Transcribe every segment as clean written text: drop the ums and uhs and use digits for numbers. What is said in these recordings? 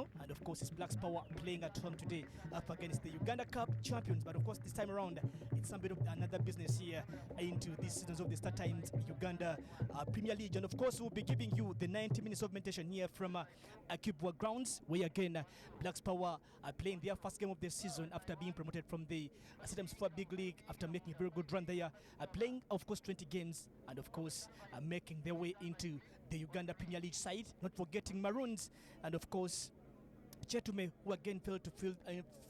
final, and of course it's Blacks Power playing at home today up against the Uganda Cup champions. But of course this time around it's a bit of another business here into this seasons of the Star Times Uganda Premier League, and of course we'll be giving you the 90 minutes of meditation here from Akibwa grounds, where again Blacks Power are playing their first game of the season after being promoted from the Star Times Super Big League after making a very good run there, playing of course 20 games, and of course making their way into the Uganda Premier League side, not forgetting Maroons, and of course Chetume, who again failed to fill,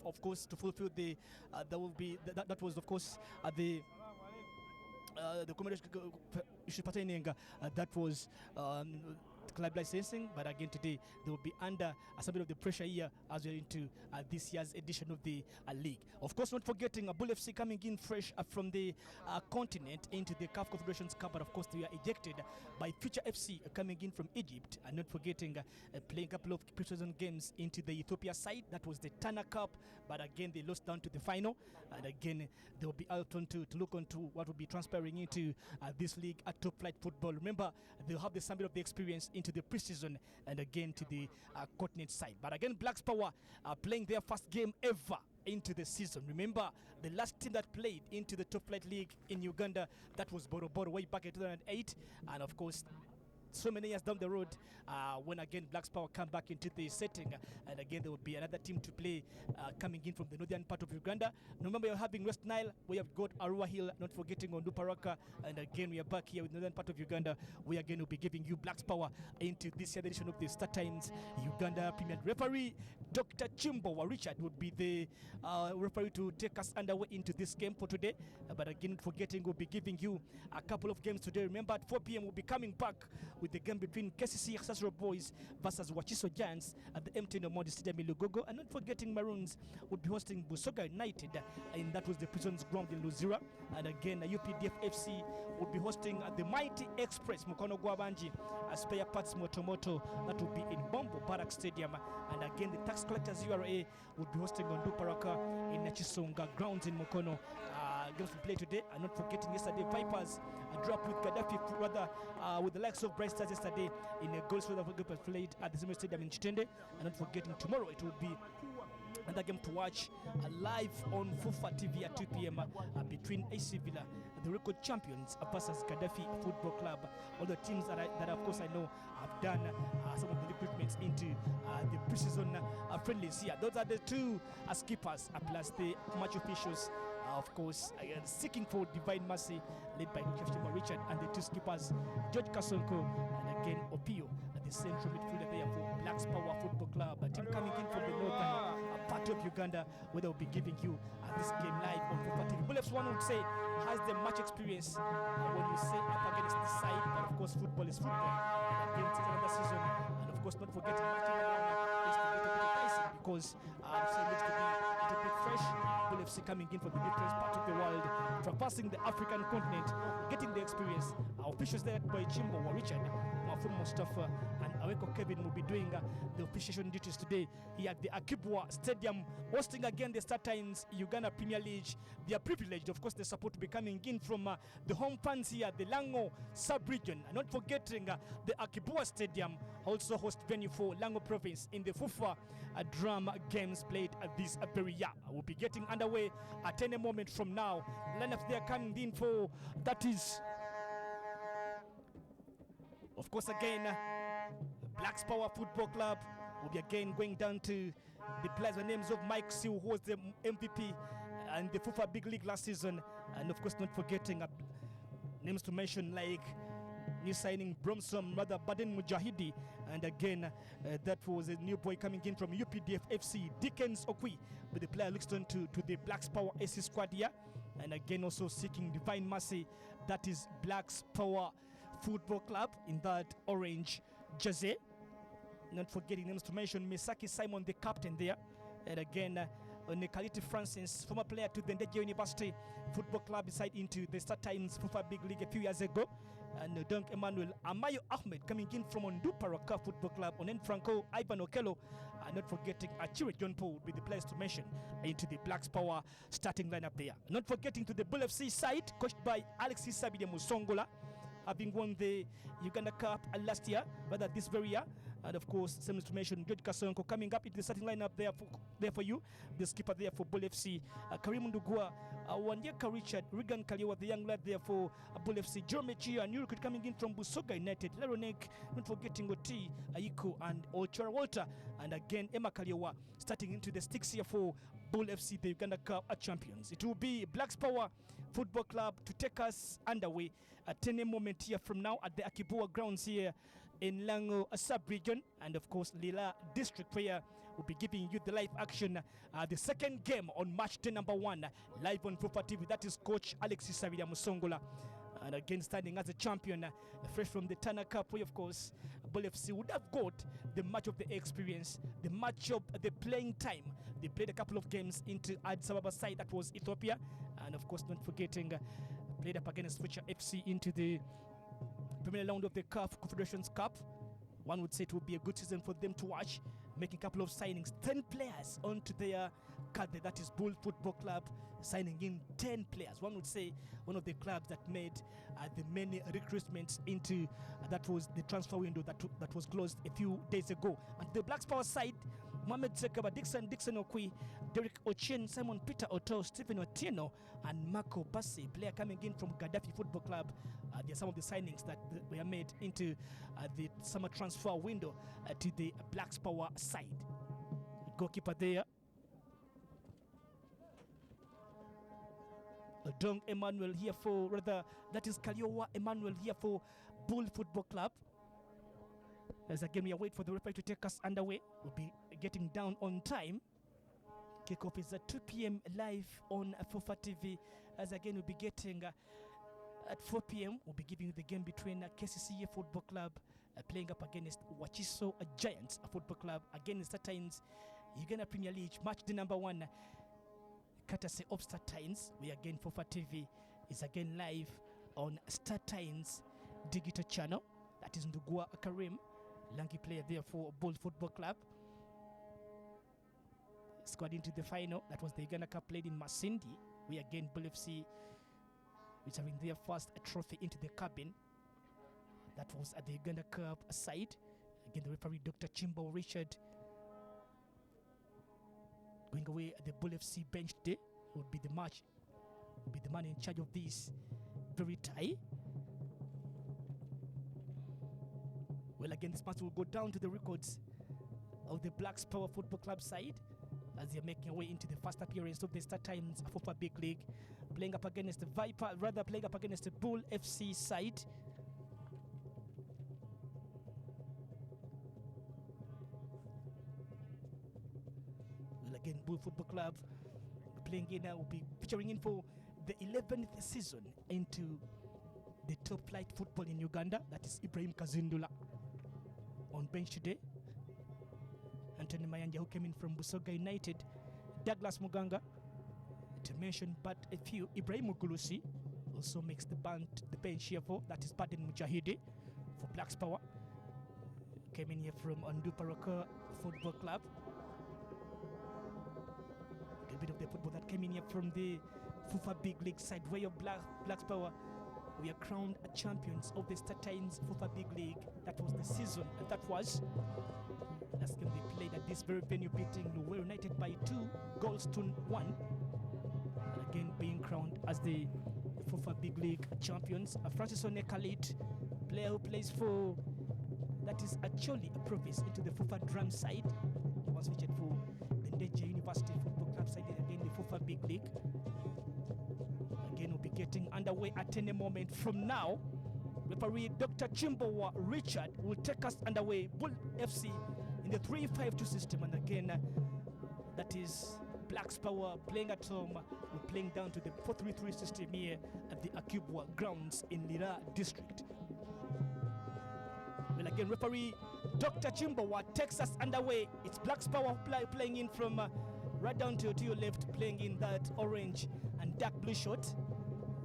of course, to fulfill the that was of course the issue pertaining that was club licensing, but again today they will be under a bit of the pressure here as we're into this year's edition of the league. Of course, not forgetting Bull FC coming in fresh from the continent into the CAF Confederations Cup, but of course they are ejected by Future FC coming in from Egypt, and not forgetting playing a couple of pre-season games into the Ethiopia side. That was the Tana Cup, but again they lost down to the final, and again they will be out on to look onto what will be transpiring into this league at Top Flight Football. Remember, they'll have the summit of the experience into the preseason and again to the continent side. But again, Blacks Power are playing their first game ever into the season. Remember, the last team that played into the Top Flight League in Uganda, that was Boroboro way back in 2008, and of course so many years down the road when again Blacks Power come back into the setting, and again there will be another team to play coming in from the northern part of Uganda. Remember, you're having West Nile, we have got Arua Hill, not forgetting Onduparaka, and again we are back here with the northern part of Uganda. We again will be giving you Blacks Power into this year's edition of the Star Times Uganda Premier League. Referee Dr. Chimbo Richard would be the referee to take us underway into this game for today, but again not forgetting we'll be giving you a couple of games today. Remember, at 4 p.m. we'll be coming back with the game between KCC Sasro Boys versus Wachiso Giants at the MTN Omondi Stadium in Lugogo, and not forgetting Maroons would be hosting Busoga United, and that was the Prisons ground in Luzira, and again UPDF FC would be hosting the Mighty Express Mukono Gwabanji Spare Parts Motomoto, that would be in Bombo Barrack Stadium, and again the Tax Collectors URA would be hosting Onduparaka in Chisonga grounds in Mukono. Games to play today, and not forgetting yesterday Vipers dropped with Gaddafi rather with the likes of Bright Stars yesterday in a goals for the group played at the Zimmer Stadium in Chitende, and not forgetting tomorrow it will be another game to watch live on FUFA TV at 2 p.m. Between AC Villa, the record champions, versus Gaddafi Football Club. All the teams that of course I know have done some of the recruitments into the preseason friendlies here. Those are the two skippers plus the match officials, of course, seeking for divine mercy, led by Richard, and the two skippers, George Kasonko and again Opio, at the central midfielder there for Blacks Power Football Club, a team coming in from the northern part of Uganda, where they'll be giving you this game live on FUFA TV. Bull FC, one would say, has the match experience when you say up against the side, but of course football is football, and again it's another season, and of course not forgetting is to get a bit dicey because so it needs to be a bit fresh. Bull FC coming in from the different part of the world, traversing the African continent, getting the experience. Our officials there by Chimbo Richard, Mafum Mustafa, and Aweko Kevin will be doing the officiation duties today here at the Akibwa Stadium, hosting again the Star Times Uganda Premier League. They are privileged, of course, the support to be coming in from the home fans here, the Lango sub-region, and not forgetting the Akibwa Stadium, also host venue for Lango Province in the FUFA drum games played this very year. We'll be getting underway at any moment from now. Lineups they are coming in for, that is of course again Blacks Power Football Club will be again going down to the players by names of Mike Siu, who was the MVP and the FUFA Big League last season, and of course not forgetting names to mention like new signing Bromsom, rather Baden Mujahidi, and again that was a new boy coming in from UPDF FC, Dickens Okwi, with the player looks on to the Blacks Power AC squad here, and again also seeking divine mercy, that is Blacks Power Football Club in that orange jersey. Not forgetting names to mention Misaki Simon, the captain there, and again Nikaliti Francis, former player to the Ndeje University Football Club, beside into the Star Times FUFA Big League a few years ago, and Dunk Emmanuel Amayo Ahmed coming in from Onduparaka Football Club, Onen Franco, Ivan Okello, and not forgetting Achire John Paul would be the players to mention into the Blacks Power starting lineup there. Not forgetting to the Bull FC side, coached by Alexis Sabide Musongola, having won the Uganda Cup last year, rather this very year, And of course, same to mention, George Kasonko coming up into the starting lineup there for you. The skipper there for Bull FC, Karim Ndugua, Wanyeka Richard, Regan Kaliwa, the young lad there for Bull FC, Jeremy Chia, new recruit coming in from Busoga United, Leronek, not forgetting Oti, Aiko, and Ochara Walter, and again Emma Kaliwa starting into the sticks here for Bull FC, the Uganda Cup champions. It will be Blacks Power Football Club to take us underway at 10 a.m. moment here from now at the Akibua grounds here in Lango sub-region, and of course Lila district, where we'll be giving you the live action, the second game on match day number 1 live on FUFA TV. That is coach Alexis Savila Musongola, and again standing as a champion, fresh from the Tana Cup, where of course Bull FC would have got the match of the experience, the match of the playing time. They played a couple of games into Addis Ababa side, that was Ethiopia, and of course not forgetting played up against Future FC into the premier round of the CAF Confederations Cup. One would say it would be a good season for them to watch, making a couple of signings, 10 players onto their cadre, that is Bull Football Club, signing in 10 players. One would say one of the clubs that made the many recruitments into that was the transfer window that was closed a few days ago. And the Blacks Power side, Mohamed Sekaba, Dixon Okwi, Derek Ochen, Simon Peter Otto, Stephen Otieno, and Marco Bassi, player coming in from Gaddafi Football Club. There are some of the signings that were made into the summer transfer window to the Blacks Power side. Goalkeeper there, Dong Emmanuel here for, rather, that is Kaliowa Emmanuel here for Bull Football Club. As again, we wait for the referee to take us underway. We'll be getting down on time. Kickoff is at 2 p.m. live on FUFA TV. As again, we'll be getting at 4 p.m. We'll be giving you the game between KCCA Football Club playing up against Wachiso Giants Football Club. Again, Star Times Uganda Premier League match the number 1. Courtesy of Star Times. We again FUFA TV is again live on Star Times digital channel. That is Ndugua Karim, lanky player there for Bull Football Club. Squad into the final. That was the Uganda Cup played in Masindi. We again Bull FC, which having their first trophy into the cabin. That was at the Uganda Cup side. Again, the referee Dr. Chimbo Richard going away at the Bull FC bench day. Would be the match, would be the man in charge of this very tie. Well, again, this match will go down to the records of the Blacks Power Football Club side as they are making their way into the first appearance of the Star Times FUFA Big League, playing up against the Viper, rather playing up against the Bull FC side. Well, again, Bull Football Club playing in, will be featuring in for the 11th season into the top flight football in Uganda. That is Ibrahim Kazindula on bench today. Anthony Mayanja, who came in from Busoga United. Douglas Muganga, to mention but a few. Ibrahim Mugulusi also makes the bench here for, that is Baden Mujahidi for Blacks Power. Came in here from Andu Paraka Football Club. A bit of the football that came in here from the FUFA Big League side, where your Blacks Power, we are crowned champions of the Star Times FUFA Big League. That was the season, and that was last game they played at this very venue, beating Luwe United by 2 goals to 1. And again, being crowned as the FUFA Big League champions. Francis Onekalit, player who plays for, that is actually a province into the FUFA Drum side. He was featured for the Ndeje University Football Club side, again the FUFA Big League. Again, we'll be getting underway at any moment from now. Referee Dr. Chimbo Richard will take us underway. Bull FC in the 3-5-2 system, and again, that is Blacks Power playing at home. We're playing down to the 4-3-3 system here at the Akibwa grounds in Lira district. Well, again, referee Dr. Chimbo takes us underway. It's Blacks Power playing in from right down to your left, playing in that orange and dark blue shirt.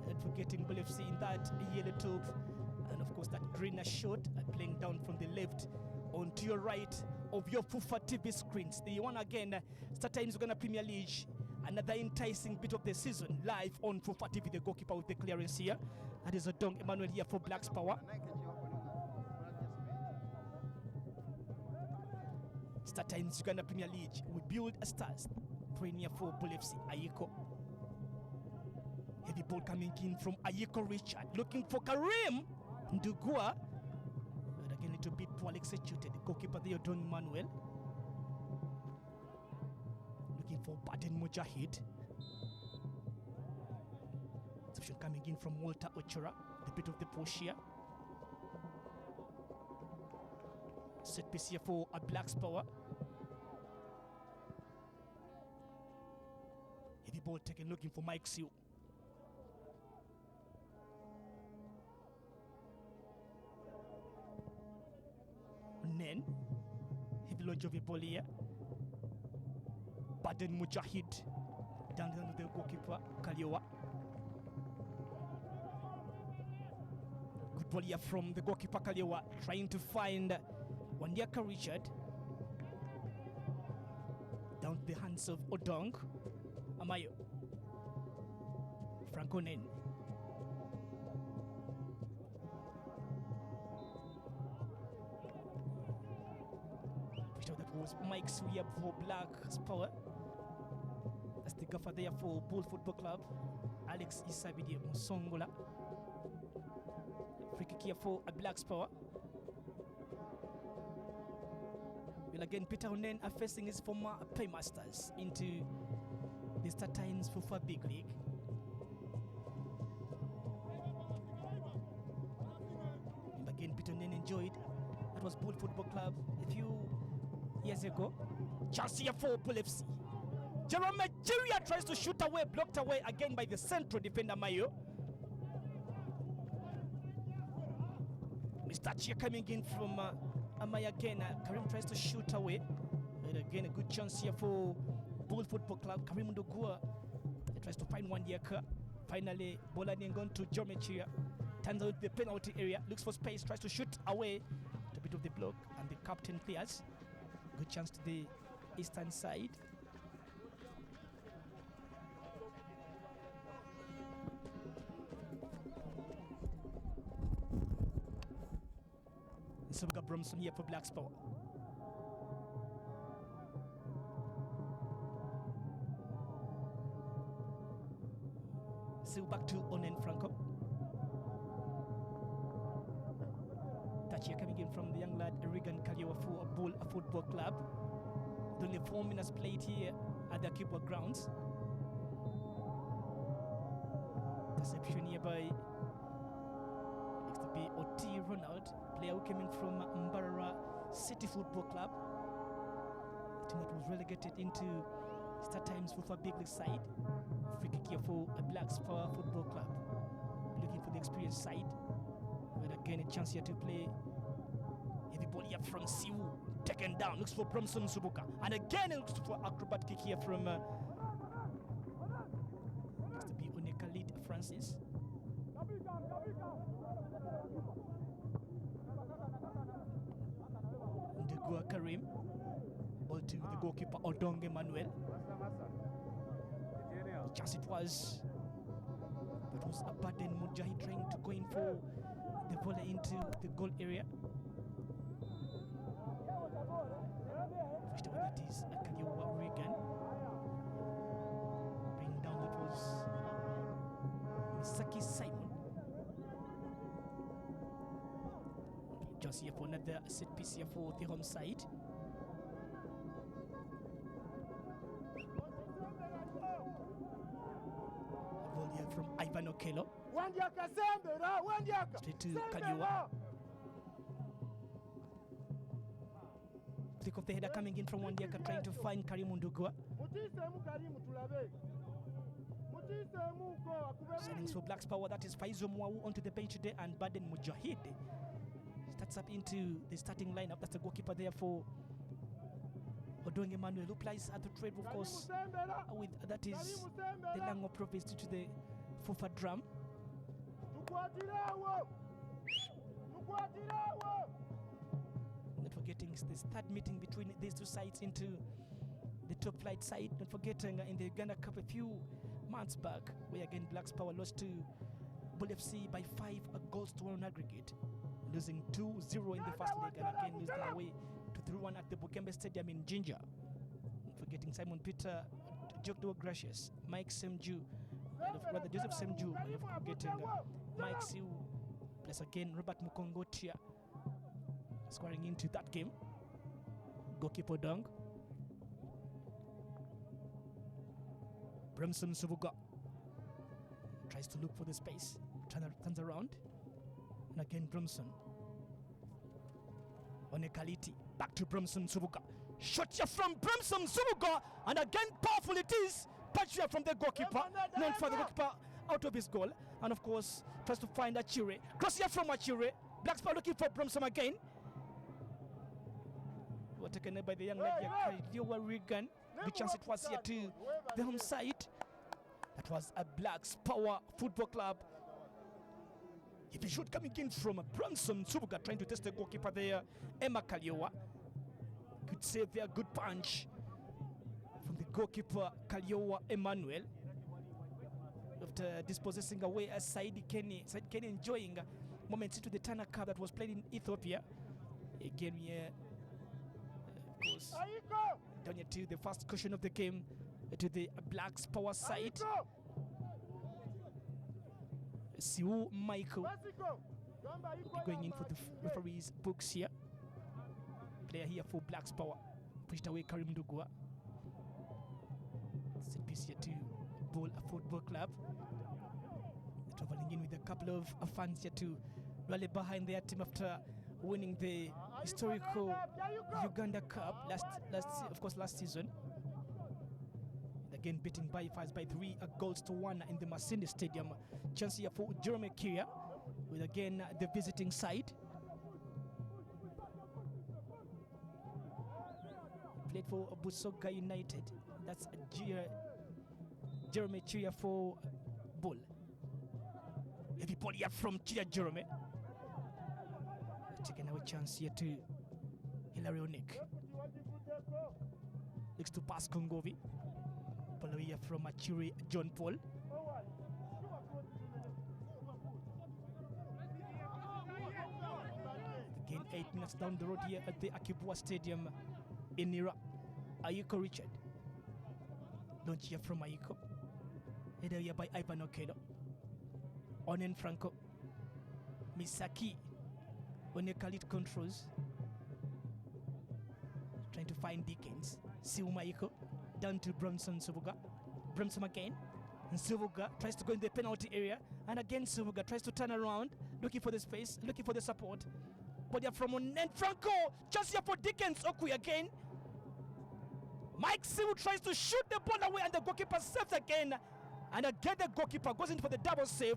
And forgetting Bull FC in that yellow top, and of course that greener shirt, playing down from the left onto your right of your FUFA TV screens. The one again, Star Times Uganda Premier League, another enticing bit of the season live on FUFA TV. The goalkeeper with the clearance here, that is Dong Emmanuel here for Blacks Power. Star Times Uganda Premier League. We build a stars. 3-4 Bull FC. Ayiko. Heavy ball coming in from Ayiko Richard. Looking for Karim Ndugua. But again, a little bit poorly executed. The goalkeeper there, Don Manuel. Looking for Baden Mujahid. Substitution coming in from Walter Ochora. The bit of the push here. Set piece here for a Blacks Power. Heavy ball taken, looking for Mike Siu. Nen. Heavy launch of a ball here. Baden Mujahid. Down to the goalkeeper, Kaliowa. Good ball here from the goalkeeper, Kaliowa. Trying to find Wandiaka Richard. Down to the hands of Odong. Amayo. Franco Nen. That was Mike Suya for Black's Power. That's the gaffer there for Bull Football Club. Alex Isabidi Musongola. Free kick here for a Black's Power. Well, again, Peter Onen are facing his former paymasters into the Star Times FUFA Big League. And again, Peter Onen enjoyed. That was Bull Football Club a few years ago. Chance here for Bull FC. Jerome Nigeria tries to shoot away, blocked away again by the central defender Mayo. Mr. Chia coming in from Amaya again. Karim tries to shoot away. And again, a good chance here for Bull Football Club. Karim Ndugua tries to find Wandiaka. Finally, Bolani gone to Geometry. Turns out the penalty area. Looks for space. Tries to shoot away. A bit of the block. And the captain clears. Good chance to the eastern side. So we got Bromson here for Black's Power. So back to Onen Franco. Touch here coming in from the young lad Regan Kaliowa for Bull Football Club. Only 4 minutes played here at the Kibwa grounds. Interception here by next to be Oti Ronald, player who came in from Mbarara City Football Club, a team that was relegated into Star Times FUFA Big League side. Free kick here for a Blacks Power Football Club, looking for the experienced side. But again, a chance here to play. Heavy ball here from Siu, taken down. Looks for Bromson Subuka, and again it looks for acrobat kick here from next to be Onekalit Francis. Ndugua Karim. Ball to the goalkeeper Odong Emmanuel. Chance it was. But was Abaden Mujahid trying to go in for the volley into the goal area. First of all, that is Kaliowa Regan. Bring down, that was Misaki Simon. Just here for another set piece here for the home side. Ball here from Ivan Okello. Straight to Kaliowa. Flick of the header coming in from Wandiaka, trying to find Karim Ndugua. Signings for Blacks Power, that is Faizo Mwau onto the bench today, and Baden Mujahid starts up into the starting lineup. That's the goalkeeper there for Odong Emmanuel, who plays at the trade, of course, with that is the Lango province to the FUFA drum. Not forgetting this third meeting between these two sides into the top flight side. Not forgetting in the Uganda Cup a few months back, where again Blacks Power lost to Bull FC by 5 goals to 1 aggregate, losing 2-0 in the first leg, and again losing away to through one at the Bukembe Stadium in Ginger. Not forgetting Simon Peter, Jokdo Gracious, Mike Semju, and rather Joseph Semju, and of forgetting Mike Siu, plus again Robert Mukongotia scoring into that game. Goalkeeper Dong. Bremson Subuga tries to look for the space, turns around, and again Bremson. Onekaliti, back to Bremson Subuga. Shot here from Bremson Subuga, and again powerful it is. Patch here from the goalkeeper, known for the goalkeeper out of his goal, and of course tries to find Achure. Cross here from Achure. Black Sparrow looking for Bremson again. Were taken by the young lady Kaliowa Regan. The chance it was here to the home side. That was a Blacks Power Football Club. If he should coming in from Bremson Subuga trying to test the goalkeeper there, Emma Kaliowa. Good save there, good punch from the goalkeeper Kaliowa Emmanuel. After dispossessing away as Saidi Kenny enjoying moments into the Turner Cup that was played in Ethiopia. Again, here, of course, down here to the first cushion of the game to the Blacks Power side. Siu Michael going in for the referee's books here. Player here for Blacks Power. Pushed away Karim Ndugwa. Set piece here to Ball Football Club. Traveling in with a couple of fans here to rally behind their team after winning the historical Uganda Cup last season. Again beating Byfires by 3 goals to 1 in the Masindi Stadium. Chance here for Jeremy Kia with again the visiting side. Played for Busoga United. That's Jeremy Chia for Bull. Heavy ball here from Chia Jeremy. Taking our chance here to Hilary Onik. Next to pass Kongovi. Ball here from Achuri John Paul. Again, 8 minutes down the road here at the Akibwa Stadium in Nira. Ayuko Richard. Don't hear from Ayuko. Headed here by Ivan Okedo. Onen Franco. Misaki. Onekalit controls. Trying to find Dickens. Siu Maiko. Down to Bremson Subuga. Bremson again. And Subuga tries to go in the penalty area. And again Subuga tries to turn around. Looking for the space. Looking for the support. But they're from Onen Franco. Just here for Dickens. Okui again. Mike Siu tries to shoot the ball away and the goalkeeper saves again. And again the goalkeeper goes in for the double save.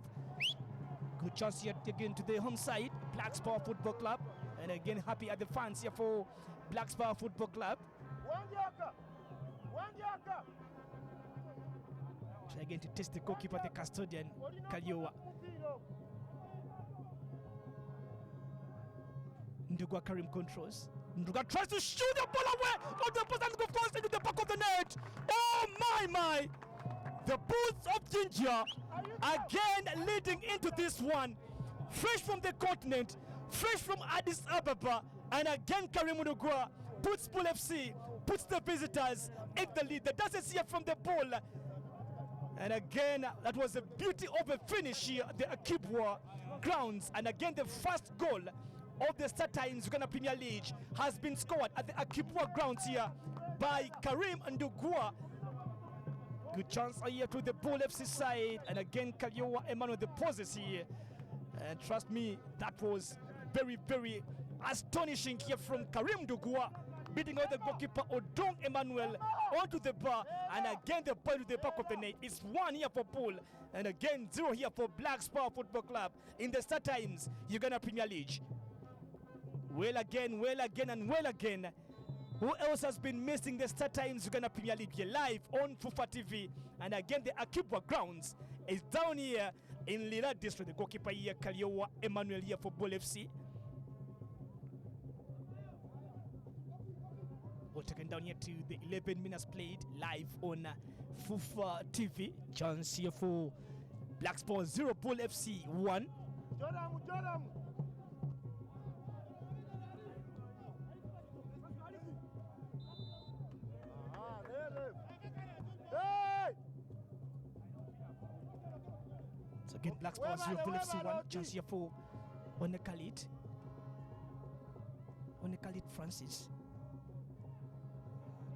Good chance yet again to the home side. Blacks Power Football Club. And again happy at the fans here for Blacks Power Football Club. Try again to test the goalkeeper, the custodian, Kaliowa. Ndugwa Karim controls. Ndugwa tries to shoot the ball away. Oh, the person goes into the back of the net. Oh my. The Bulls of Ginger again leading into this one. Fresh from the continent, fresh from Addis Ababa, and again Karim Ndugwa puts Bull FC, puts the visitors in the lead. The Dancers here from the ball. And again, that was the beauty of a finish here at the Akibwa grounds. And again, the first goal of the StarTimes Uganda Premier League has been scored at the Akibwa grounds here by Karim Ndugwa. Good chance here to the Bull FC side. And again, Kaliowa Emmanuel the poses here. And trust me, that was very, very astonishing here from Karim Ndugwa. Beating out the goalkeeper Odong Emmanuel onto the bar. And again, the ball to the back of the net. It's 1 here for Bull. And again, 0 here for Blacks Power Football Club in the StarTimes Uganda Premier League. Well again, and well again. Who else has been missing the StarTimes Uganda Premier League here live on Fufa TV? And again, the Akibwa grounds is down here in Lira District. The goalkeeper here, Kaliowa Emmanuel here for Bull FC. We're taken down here to the 11 minutes played live on Fufa TV. Chance here for Black Sport 0, Bull FC 1. So again, Black Stars 0, Bull FC 1. Chance here for Onekalit. Onekalit Francis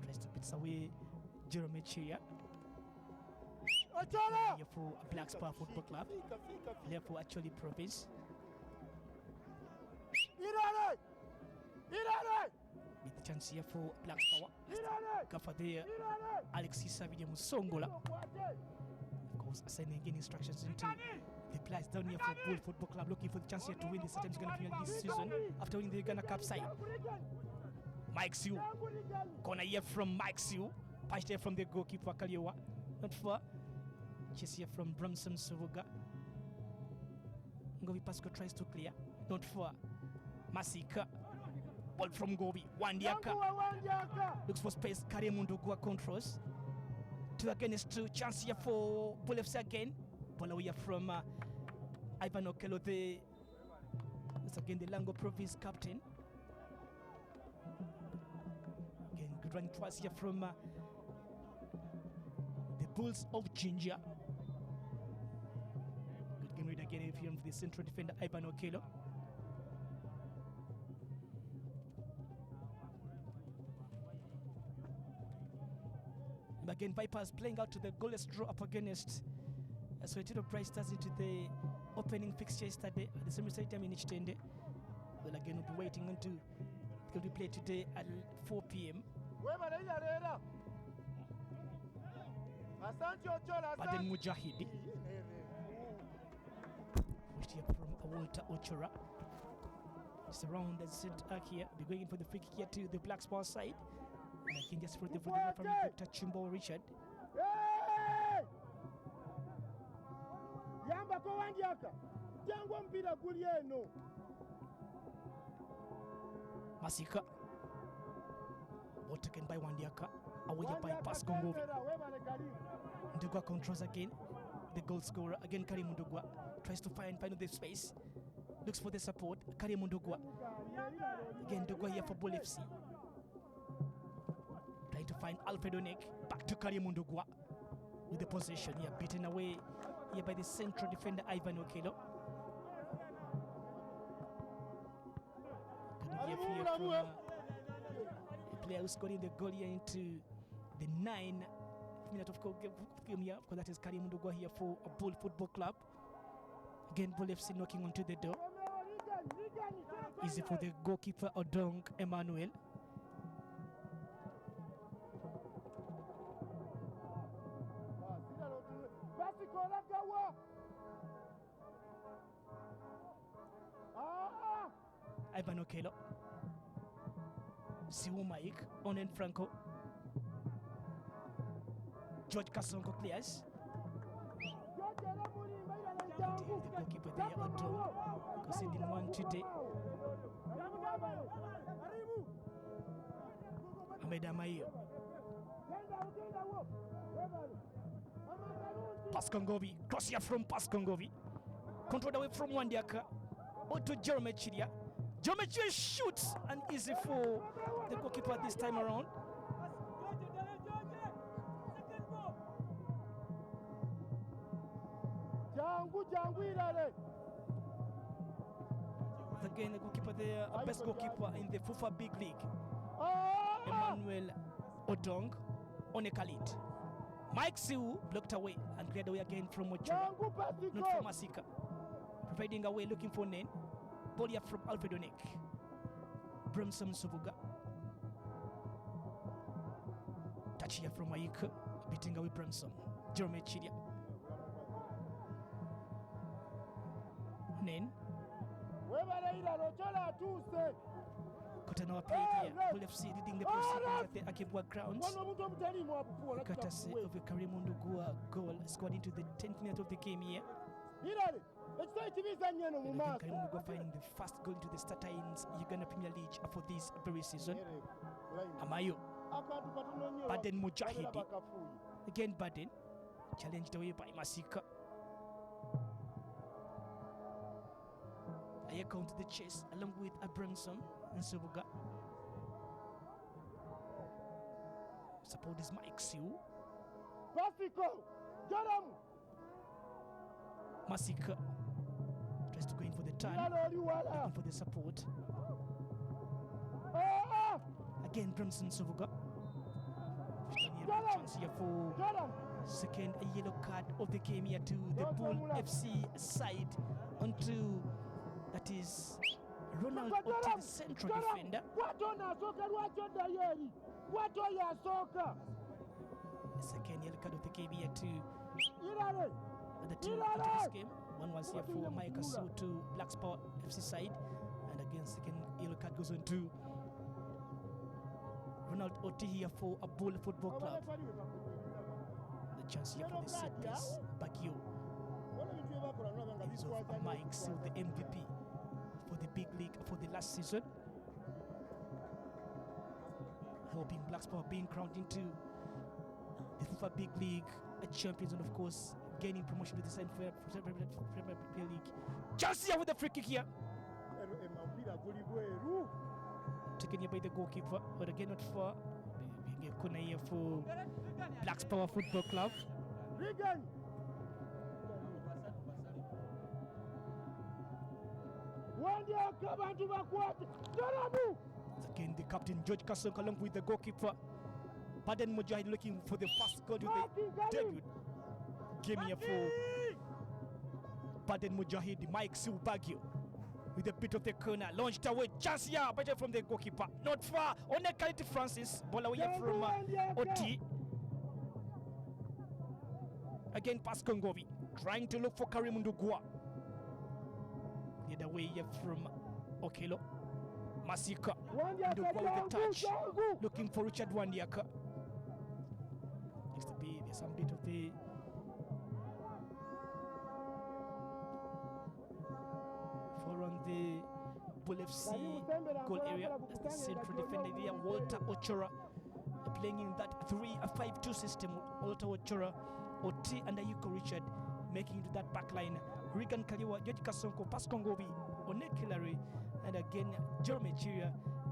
tries to beat away Jeremy Chia. Here for Black Star Football Club. Here for actually Province. With the chance here for Black Power. Go for the Alexis Savide Musongola. Of course, sending again instructions into the players down here for Bull Football Club, looking for the chance here to win the Satem's Ghana Premier League this season after winning the Ghana Cup side. Mike Siu. Corner here from Mike Siu. Punched here from the goalkeeper Kaliowa. Not far. Chase here from Bromson Suvuga. Ngovi Pasco tries to clear. Not far. Masika. Ball from Gobi. Wandiaka. Looks for space. Karimundugwa controls. 2 against 2. Chance here for Bull FC again. Ball away from Ivan Okelo. It's again the Lango Province captain. Again, good running twice here from the Bulls of Ginger. Good game read again from the central defender Ivan Okelo. And again, Vipers playing out to the goalless draw up against Soweto Bright Stars into the opening fixture yesterday at the same stadium in Ichitende. Well, again, we'll be waiting until it will be played today at 4 p.m. Baden Mujahidi. Pushed here from Walter Ochora. It's around the center here. Be going in for the free kick here to the Black Spurs side. And I think just for the referee, Victor Chimbo Richard. Yamba ko Wandiaka. Jango mpira kulieno. Masika. Ball taken by Wandiaka. Away by Pasco Ngovi. Ndugwa controls again. The goal scorer again. Karim Ndugwa tries to find the space. Looks for the support. Karim Ndugwa. Again Ndugwa here for Bull FC. Trying to find Alfredo Nek. Back to Karim Ndugwa with the possession here, beaten away here by the central defender Ivan Okelo. Good here from a player who scored in the goal here into the 9th minute of game here. Of course, that is Karim Ndugwa here for a Bull Football Club. Again, Bull FC knocking onto the door. Easy for the goalkeeper Odong Emmanuel. Ivan Okelo. Siwu Mike. Onen Franco. George Kasongo clears. The goalkeeper there, Odong, conceding one today. Ahmed Amayo. Pascongovi. Cross here from Pascongovi. Controlled away from Wandiaka. Onto Jeremy Chiria. Jeremy Chiria shoots, and easy for the goalkeeper this time around. Again, the goalkeeper there, best goalkeeper in the FUFA Big League. Emmanuel Odong Onekalit. Mike Siu blocked away and cleared away again from Ochura. Not from Masika. Providing away, looking for Nen. Bolia from Alfredo Nek. Bromson Suvuga. Touch here from Ayuk. Beating away Bromson. Jeremy Chiria. Nen. Kotanawa played here. Bull FC leading the proceedings at the Akebwa grounds. Courtesy of a Karim Ndugwa goal scored into the 10th minute of the game here. Karim Ndugwa finding the first goal into the Startines Uganda Premier League for this very season. Amayo. Baden Mujahidi. Again Baden. Challenged away by Masika. Ayaka to the chase along with Abramson and Subuga. Support is Mike Siu. Pacico, Joram. Masika tries to go in for the turn, looking for the support. Again, Bramson Sovuga. Chance here for second yellow card of the game here to the Bull FC side onto that is Ronald Oti, the central defender. The second yellow card of the game here to the two into this game. One was here for Mike Asu to Black Sport FC side, and again second yellow card goes on to Ronald Oti here for a Bull Football Club. The chance here for the set piece, Bagio. It is of Mike Asu, the MVP for the big league for the last season, helping Black Sport being crowned into the FIFA Big League champions, and of course gaining promotion to the same Premier League. Chance here with the free kick here, taken here by the goalkeeper, but again not for being a corner here for Black Sport Football Club. Again the captain George Kasonko along with the goalkeeper Baden Mujahid looking for the first goal to the debut game here for Baden Mujahid. Mike Asu Bagio with a bit of the corner, launched away, chance here, better from the goalkeeper, not far, on the quality Francis, ball away from Oti. Again pass Kongovi, trying to look for Karim Ndugua. The other way here from Okelo. Masika, Ndugua with the touch, looking for Richard Wandiaka. Next to be, there's some bit of the around the Bull FC goal area. That's the central defender there, Walter Ochora, playing in that 3-5-2 system. Walter Ochora, Oti and Ayuko Richard making to that back line. Regan Kaliwa, George Kasonko, Paskongovi, Onek Hillary, and again Jeremy Chiria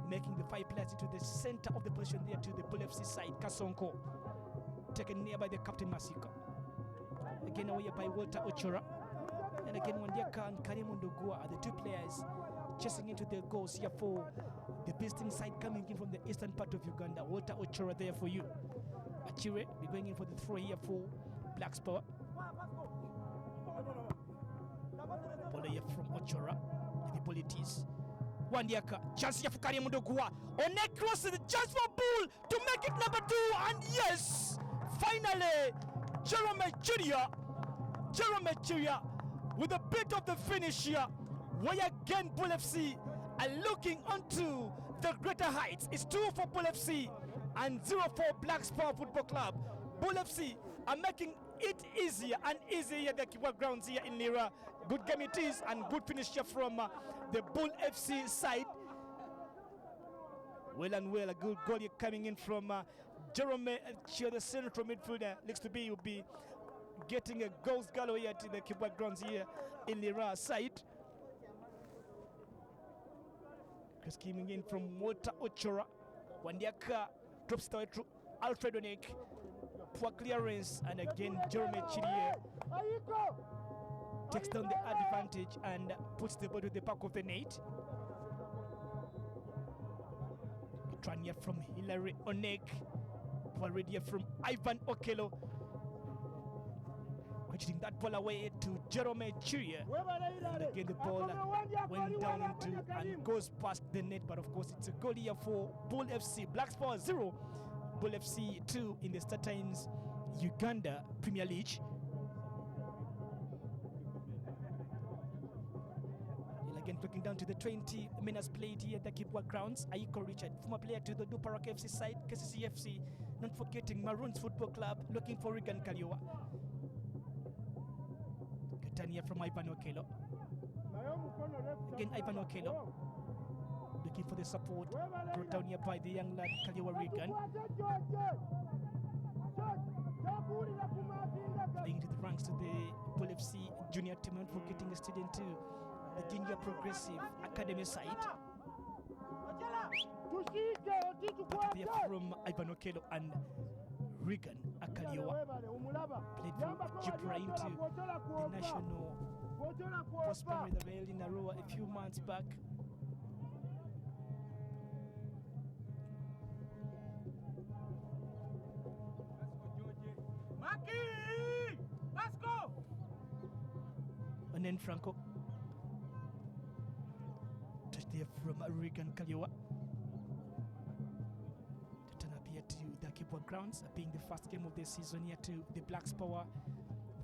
making the 5 players into the center of the position there to the Bull FC side. Kasonko taken near by the captain Masika. Again away by Walter Ochora. And again, Wandiaka and Karim Ndugua are the two players chasing into the goals here for the Beasting side coming in from the eastern part of Uganda. Walter Ochora there for you. Achire be going in for the throw here for Black Sport. Ball here from Ochora. The ball it is. Wandiaka, chance here for Karim Ndugua. On a cross, the chance for Bull to make it number 2. And yes, finally, Jerome Chiria with a bit of the finish here, where again Bull FC are looking onto the greater heights. It's 2 for Bull FC and 0 for Black Sport Football Club. Bull FC are making it easier and easier at the Kibwa grounds here in Lira. Good game it is, and good finish here from the Bull FC side. Well and well, a good goal here coming in from Jerome Chia, the central midfielder. Looks to be will be getting a goals gallery here to the Kibwa grounds here in Lira side. Just coming in from Walter Ochora. Wandiaka drops away through Alfred Onek. Poor clearance, and again Jerome Chirie takes down the advantage and puts the ball to the back of the net. Good run here from Hilary Onek. Poor read here from Ivan Okelo. Pitching that ball away to Jerome Chirie. And again the ball went down into and goes past the net, but of course it's a goal here for Bull FC. Black Sport 0, Bull FC 2 in the Star Times Uganda Premier League. And again clocking down to the 20 minutes played here at the Kibwa grounds. Aiko Richard, former player to the Duparak FC side, KCC FC, not forgetting Maroons Football Club, looking for Regan Kaliwa. Good turn here from Ivan Okelo. Again Ivan Okelo looking for the support, brought down here by the young lad Kaliwa Regan. Playing to the ranks to the Bull FC junior team, not forgetting a student to the Junior Progressive Academy side. Back there from Ivan Okelo and Regan Akaliowa played for Jipra into the national post-primary that held in Arua a few months back. Let's go! And then Franco. Touch there from Regan Kaliowa. To turn up here to the Kibwa grounds, being the first game of the season here to the Blacks Power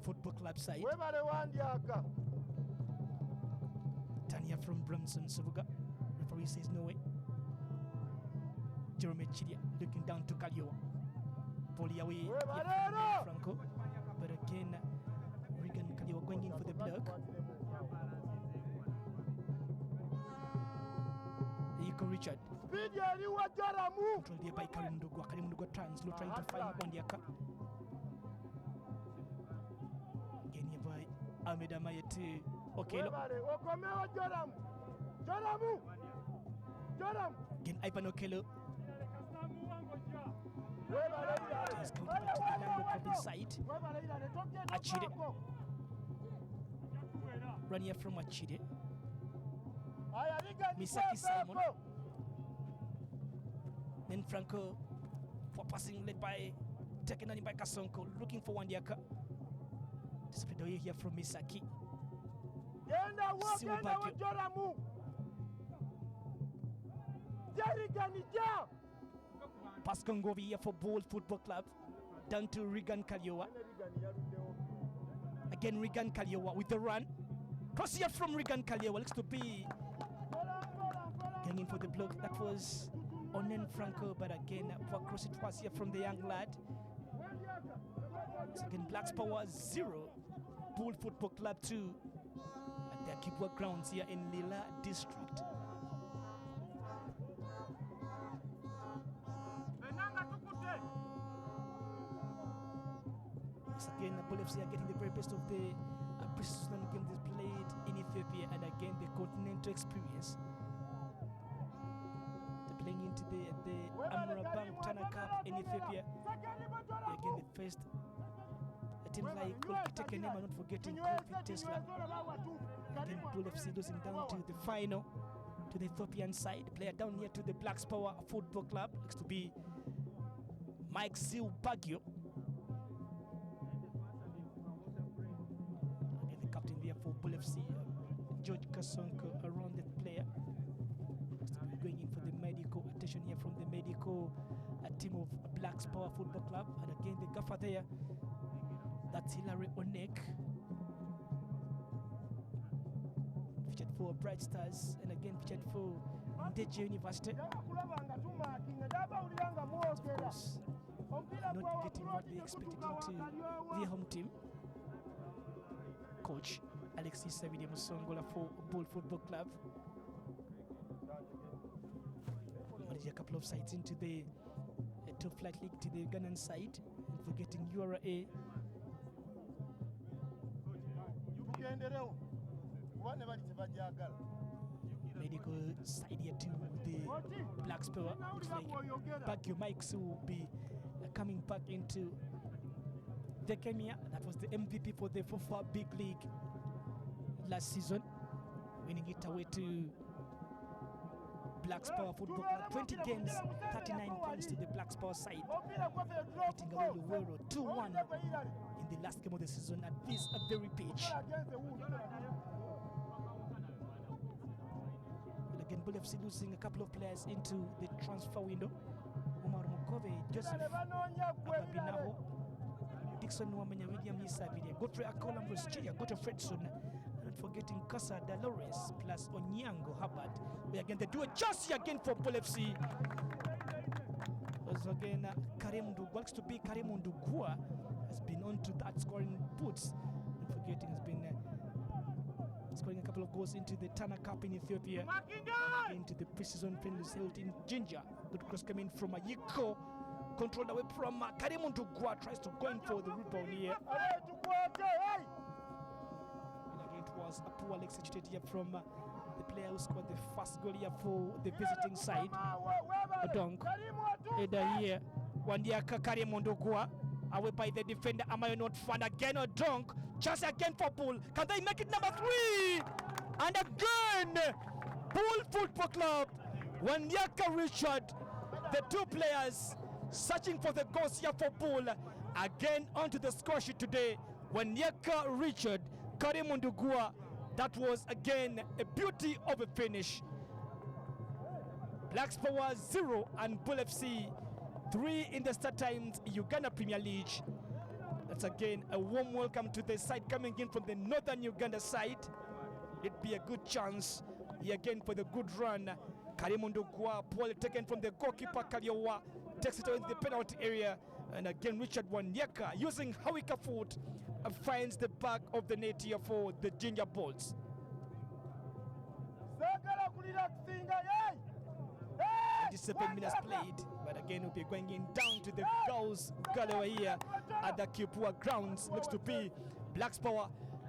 Football Club side. Tanya from Bramson Suruga. Referee says no way. Jerome Chidia looking down to Kaliowa. Volley away Franco. But again, Regan Kaliowa going in for the block. Iko Richard. Controlled here by Karim Ndugwa. Karim Ndugwa trying to find Wandiaka. Again here by Ahmed Amayete Okelo. Again Ivan Okelo. He's going back to the Lambo side. Achide. Run here from Achide. Misaki Simon. Then Franco for passing led by, taken on by Kasonko, looking for Wandiaka. Displayed away here from Misaki. Siwabakio. Pascongovi here for Bold Football Club. Down to Regan Kaliowa. Again Regan Kaliowa with the run. Cross here from Regan Kaliowa. Looks to be getting in for the block. That was Onen Franco, but again poor cross it was here from the young lad. So again Blacks Power 0, Bold Football Club 2 at their Kibwa grounds here in Lila District. Again, Bull FC are getting the very best of the pre-season game they played in Ethiopia, and again the continental experience. They're playing into the Amrabank Tana Cup in Ethiopia. Again, they faced a team like Kolkiteke Nema, not forgetting Kofi Tesla. Again, Bull FC losing down to the final to the Ethiopian side. Player down here to the Blacks Power Football Club looks to be Mike Siwabakio. For Bull FC, George Kasonko around the player. Going in for the medical attention here from the medical team of Blacks Power Football Club. And again, the gaffer there, that's Hilary Onek. Featured for Bright Stars, and again featured for Ndeje University. Of course, not getting what they expected into their home team. Coach Alexis Savide Musongola for Bold Football Club. Managed a couple of sides into the top flight league to the Ghanaian side, and forgetting URA. Medical side here to the Blacks Power. Looks like Bagio Mikes will be coming back into the Kenya. That was the MVP for the FOFA Big League last season, winning it away to Blacks Power Football Club. 20 games, 39 points to the Blacks Power side, beating away Luwero 2-1 in the last game of the season at this very pitch. But again, Bull FC losing a couple of players into the transfer window. Omar Mukove, Joseph Ababinaho, Dixon Wamenya, William Yisavidia, Godfrey Akola Mbroschiya, Goto Fredson, not forgetting Casa Dolores plus Onyango Hubbard. We again, they do a just again for Bull FC. Once again, Karim Ndugwa, looks to be Karim Ndugwa, has been on to that scoring boots. Not forgetting, has been scoring a couple of goals into the Tana Cup in Ethiopia, into the pre-season friendlies held in Jinja. Good cross coming from Ayiko. Controlled away from Karim Ndugwa, tries to go in for the rebound here. And again, it was a poor executed here from the player who scored the first goal here for the visiting side. Odong, header here Wandiaka Karimondogua. Away by the defender Amayo not fun again or dunk. Chance again for Bull. Can they make it number 3? And again, Bull Football Club. Wandiaka Richard, the two players searching for the goals here for Bull. Again onto the score sheet today. Wandiaka Richard, Karimondogua. That was again a beauty of a finish. Blacks Power 0 and Bull FC 3 in the start times Uganda Premier League. That's again a warm welcome to the side coming in from the northern Uganda side. It'd be a good chance here again for the good run. Karimondogua, ball taken from the goalkeeper Kaliowa, takes it into the penalty area, and again Richard Wandiaka using Hawika foot finds the back of the net here for the Ginger Bolts. 27 minutes played, but again we'll be going in down to the goals gallery here at the Kipua grounds. Looks to be Blacks Power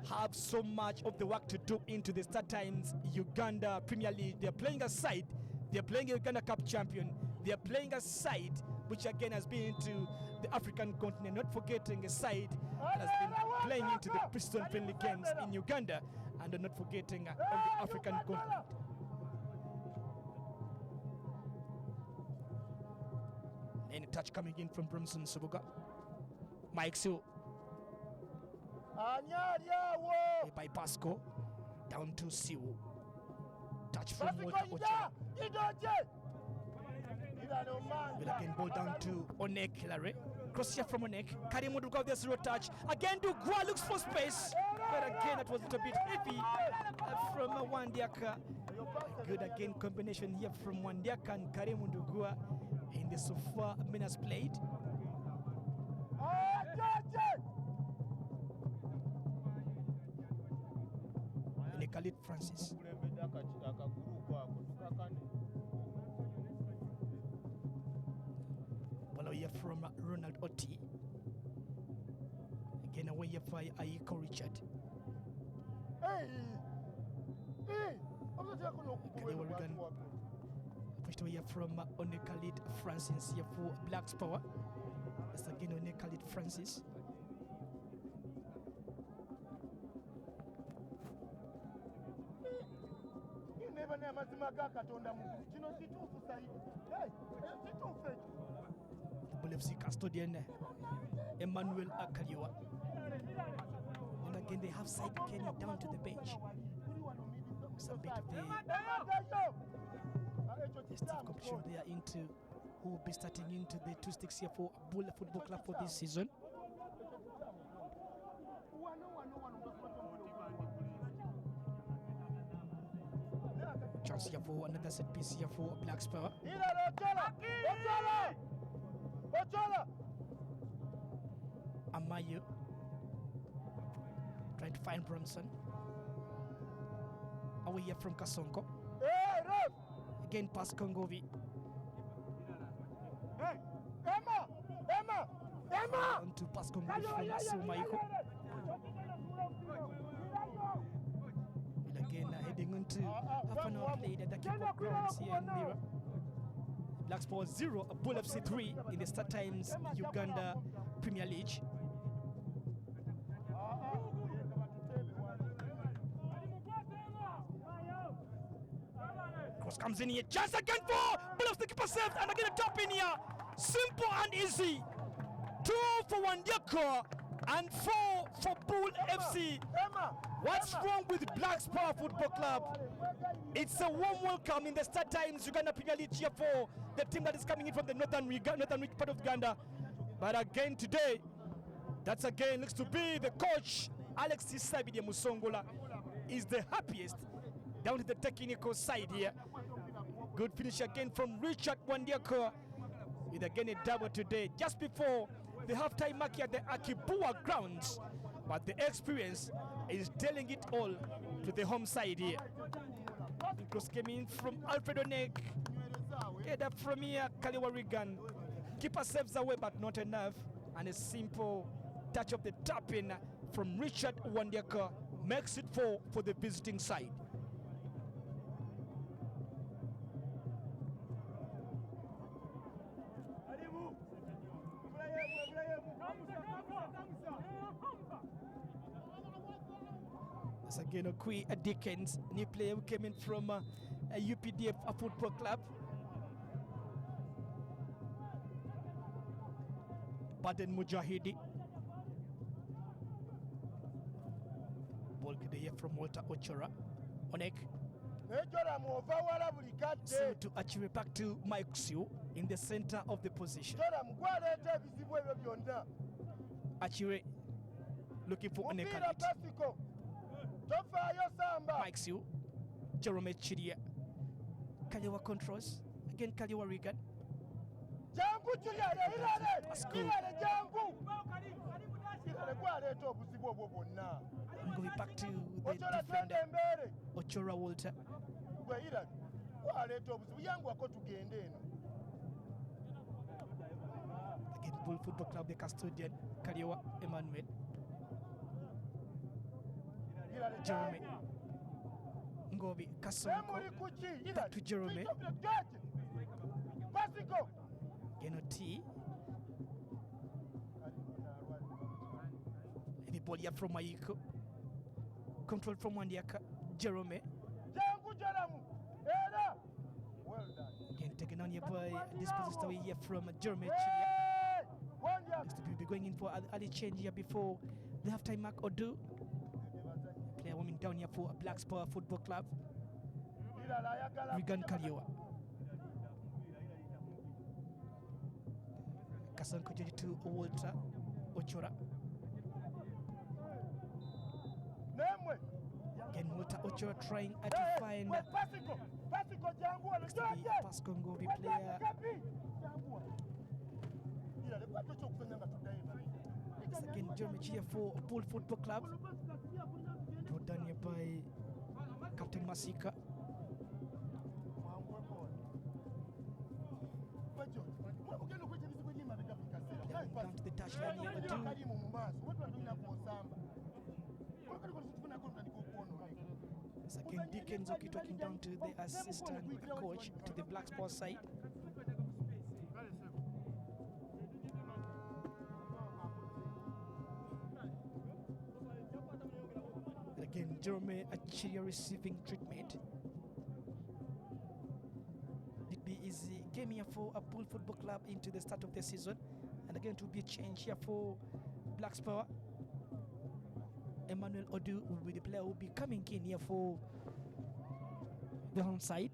have so much of the work to do into the start times Uganda Premier League. They're playing a side, they're playing a Uganda Cup champion, they're playing a side which again has been into the African continent, not forgetting a side that has been playing into the pre-season friendly games in Uganda, and not forgetting on the African continent. Any touch coming in from Brimson Subuga. Mike Siu. By Pasco. Down to Siu. Touch from Walter Ocha. Will again ball down to Onek Hilary. Cross here from Onek. Karimondogua, there's zero touch. Again, Dugua looks for space. But again, it was a little bit heavy from Wandiaka. Good again combination here from Wandiaka and Karimondogua in the so far minutes played. And Khalid Francis. Well, away from Ronald Oti. Again away for Aiko Richard. Pushed away from Khalid Francis here for Blacks Power. That's again Khalid Francis. Bull FC custodian Emmanuel Akaliwa. And again they have side Kenny down to the bench. Some bit of the stiff competition they are into, who will be starting into the 2 sticks here for Bull Football Club for this season. Chance here for another set piece here for Blacks Power. Amayu trying to find Bronson. Away here from Kasongo. Again past Kongovi. On to pass Kongovi from Sumaiko. And again heading into half an hour played at the Kipua grounds here in Mira. Blacks Power 0, Bull FC 3 in the start times Uganda Premier League. Cross comes in here, chance again for Bull FC, the keeper saved, and again a tap in here. Simple and easy. 2 for Wandiaka and 4 for Bull FC. What's wrong with Blacks Power Football Club? It's a warm welcome in the start times Uganda Premier League here for the team that is coming in from the northern part of Uganda. But again today, that's again looks to be the coach Alexis Sabide Musongola is the happiest down to the technical side here. Good finish again from Richard Wandiaka with again a double today just before the halftime mark at the Akibua grounds. But the experience is telling it all to the home side here. The cross came in from Alfredo Onek. Get up from here, Kaliwa Regan. Keeper saves away, but not enough. And a simple touch of the tap-in from Richard Wandiaka makes it 4 for the visiting side. Once again, Okui Dickens, new player who came in from UPDF Football Club. Baden Mujahidi. Ball here from Walter Ochora. Onek. So to achieve back to Mike Siu in the center of the position. Achire looking for Onekalit. Mike Siu, Jerome Chidia, Kaliwa controls, again Kaliwa Regan. Going back to the defender, Ochora Walter. Again, Bull Football Club, the custodian, Kaliwa Emmanuel. Jeremy Ngobi Kasonko, back to Jeremy. Genoti. The ball here from Maiko. Control from Wandiaka. Jeremy. Again taken on here by this position away here from Jeremy Chilia. Looks to be going in for early change here before the halftime mark or do. Player woman down here for Black Spur Football Club. Regan Kaliwa. Kasanko to Walter Ochora. Again, Walter Ochora trying to find Pasco Ngobi player. Again, Jeremy Chia for Bull Football Club. Done here by Captain Masika. Down to the touchline here. So again, Dickens talking down to the assistant coach to the Black Spurs side. Again, Jerome Achiria receiving treatment. He came here for a Bull Football Club into the start of the season, and again it will be a change here for Black Spur. Emmanuel Odu will be the player who will be coming in here for the home side.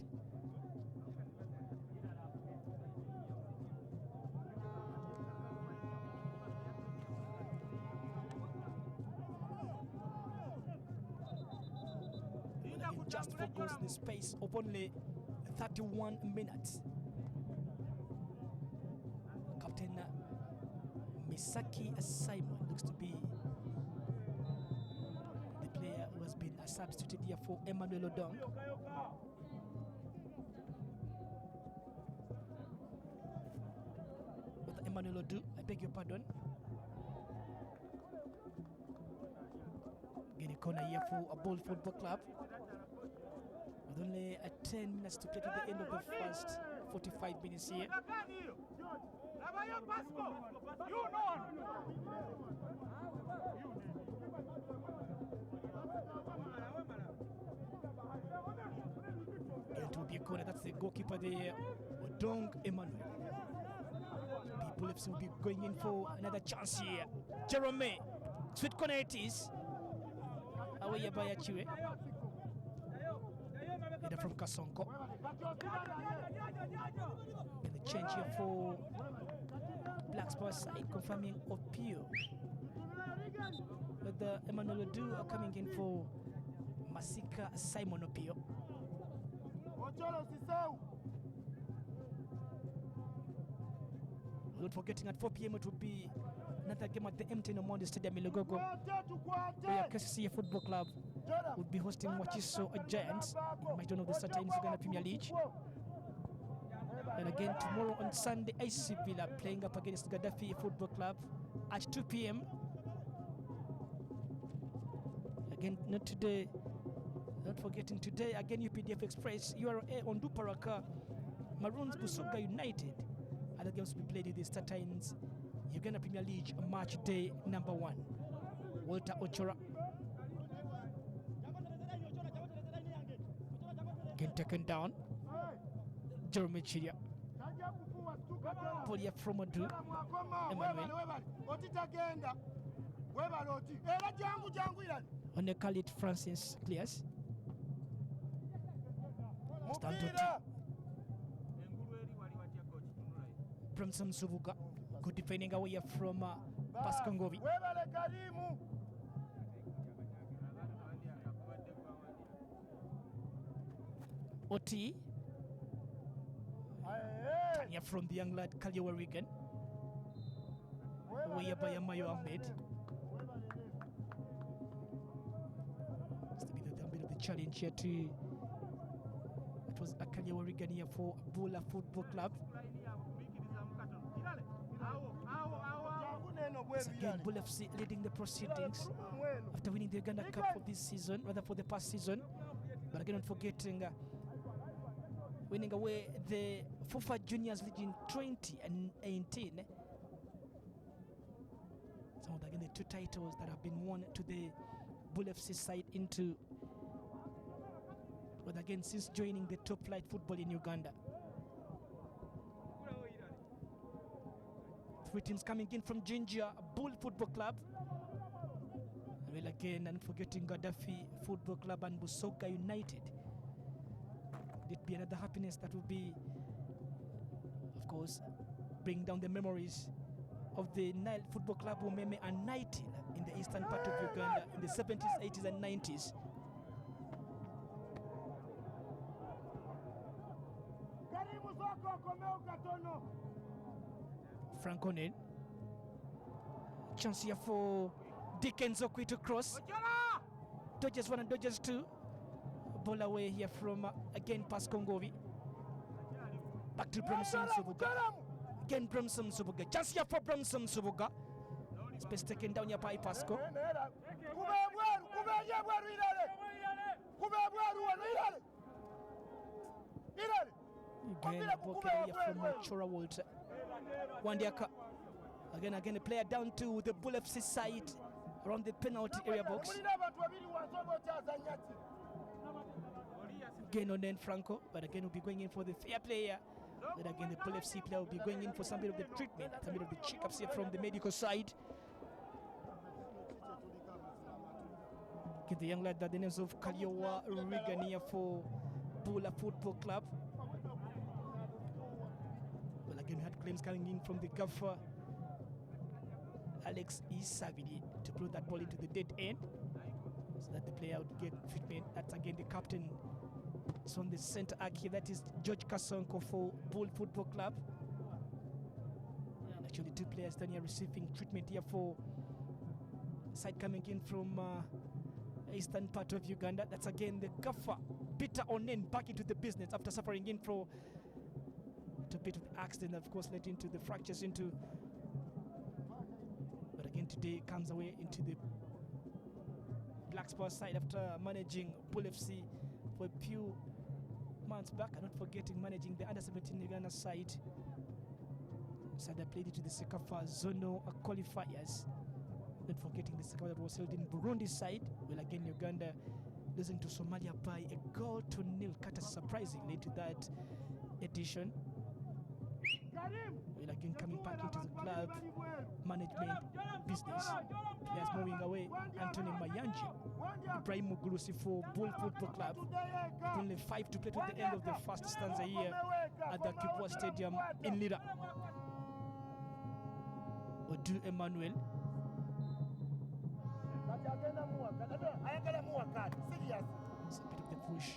Just focus the space of only 31 minutes. Captain Misaki Simon looks to be the player who has been substituted here for Emmanuel Odong. But Emmanuel Odu, I beg your pardon. Getting a corner here for a Bull Football Club. With only 10 minutes to play to the end of the first 45 minutes here. It will be a corner. That's the goalkeeper there, Odong Emmanuel. People will be going in for another chance here. Jerome, sweet corner it is. Away here by Achiwe. Header from Kasonko. And the change here for Black Spurs side, confirming Opio. But the Emmanuel Odu are coming in for Masika Simon Opio. Not forgetting at 4 p.m. it will be another game at the MTN Omondi Stadium in Lugogo, where KCCA Football Club would be hosting Wachiso Giants in Maidon of the Saturday Uganda Premier League. And again tomorrow on Sunday, AC Villa playing up against Gaddafi Football Club at 2 p.m. Again, not today. Not forgetting today again UPDF Express, URA on Duparaka, Maroons Busoga United. Other games will be played in the Star Times Uganda Premier League match day number 1. Walter Ochora Again taken down. Jeremy Chiria. Polia from Adu. Emmanuel. On the Khalid Francis clears. Standoti. Bramson Subuga. Good defending away from Pascal Ngovi. Oti. Tanya from the young lad Kalyawa Regan. Way by Amayo Ahmed. It's a bit of the challenge here to. It was Kalyawa Regan here for Bula Football Club. It's again Bull FC leading the proceedings after winning the Uganda Cup for this season, rather for the past season. But again, not forgetting winning away the FUFA Juniors League in 2018. Some of the two titles that have been won to the Bull FC side into, but again since joining the top flight football in Uganda. Three teams coming in from Jinja Bull Football Club. Well, again, and forgetting Gaddafi Football Club and Busoga United. It'd be another happiness that will be, of course, bring down the memories of the Nile Football Club Umeme and Nightin in the eastern part of Uganda in the 70s, 80s, and 90s. Franconen. Chance here for Dickens Okwi to cross. Dodgers 1 and Dodgers 2. Ball away here from again Pascal Ngovi. Back to Bramson Subuga. Again Bramson Subuga. Chance here for Bramson Subuga. Space taken down here by Pascal. Again ball carrier from Chora Walter. Wandiaka. Again a player down to the Bull FC side around the penalty area box. Again on then Franco, but again will be going in for the fair player. But again the Bull FC player will be going in for some bit of the treatment, some bit of the checkups here from the medical side. Get the young lad that the names of Kalyawa Rigania for Bula Football Club. Well, again, we had claims coming in from the gaffer Alex Isavidi to blow that ball into the dead end so that the player would get treatment. That's again the captain. It's on the center arc here. That is George Kasonko for Bull Football Club. And actually, two players down here receiving treatment here for side coming in from eastern part of Uganda. That's again the gaffer Peter Onen back into the business after suffering in for a bit of the accident, of course, led into the fractures into. But again, today comes away into the Black Spurs side after managing Bull FC for a few months back, and not forgetting managing the under-17 Uganda side. So they played it to the Sekafa Zono qualifiers. Not forgetting the Sekafa that was held in Burundi side. Well, again, Uganda losing to Somalia by a goal to nil, cut surprisingly to that edition. Well, again, coming back into the club management business. Players moving away. Anthony Mayanja, Ibrahim Mugurusi for Bull Football Club. Only 5 to play to the end of the first stanza here at the Kipwa Stadium in Lira. Odu Emmanuel. It's a bit of the push.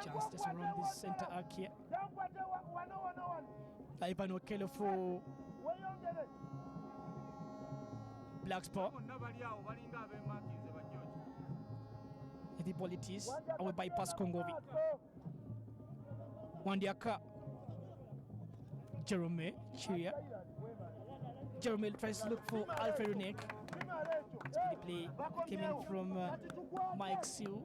Chance just around this center arc here. Ivan Okelo for Black Spot. The ball it is away by Pascal Ngovi. Wandiaka. Jerome Chiria. Jerome tries to look for Alfred Nick. The play came in from Mike Siu.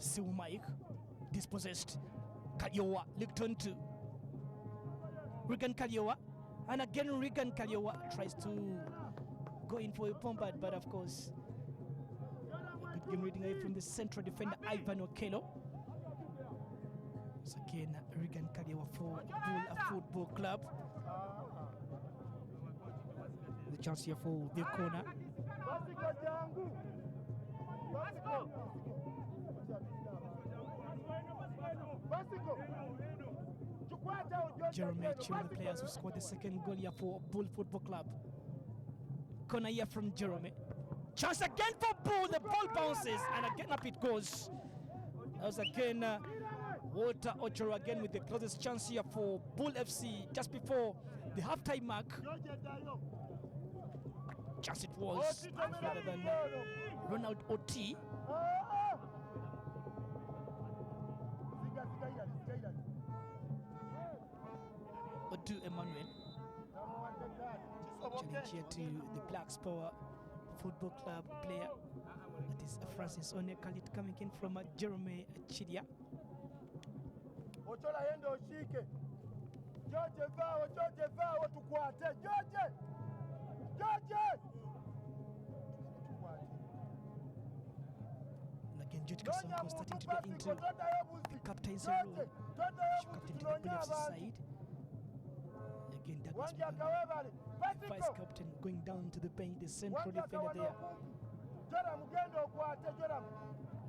Siu Mike, dispossessed. Kaliowa looked on to Regan Kaliowa, and again Regan Kaliowa tries to go in for a bombard, but of course, a good game reading away from the central defender Ivan Okello. So again, Regan Kaliowa for Bull Football Club. The chance here for the corner. Jeremy Chile, the players who scored the second goal here for Bull Football Club. Corner here from Jeremy. Chance again for Bull. The ball bounces and again up it goes. That was again Walter Ochoro again with the closest chance here for Bull FC just before the halftime mark. Chance it was rather than Ronald Oti. Odu Emmanuel. Challenge here to the Blacks Power Football Club player. That is Francis Onekalit coming in from Jeremy Chidia. Ochola yende oshike. George vao tukwate. George. And again, George Kasonko starting to get into the captain's role. Captain to the Bull FC side. Again, Douglas Muganga, the vice captain, going down to the bench, the central defender there.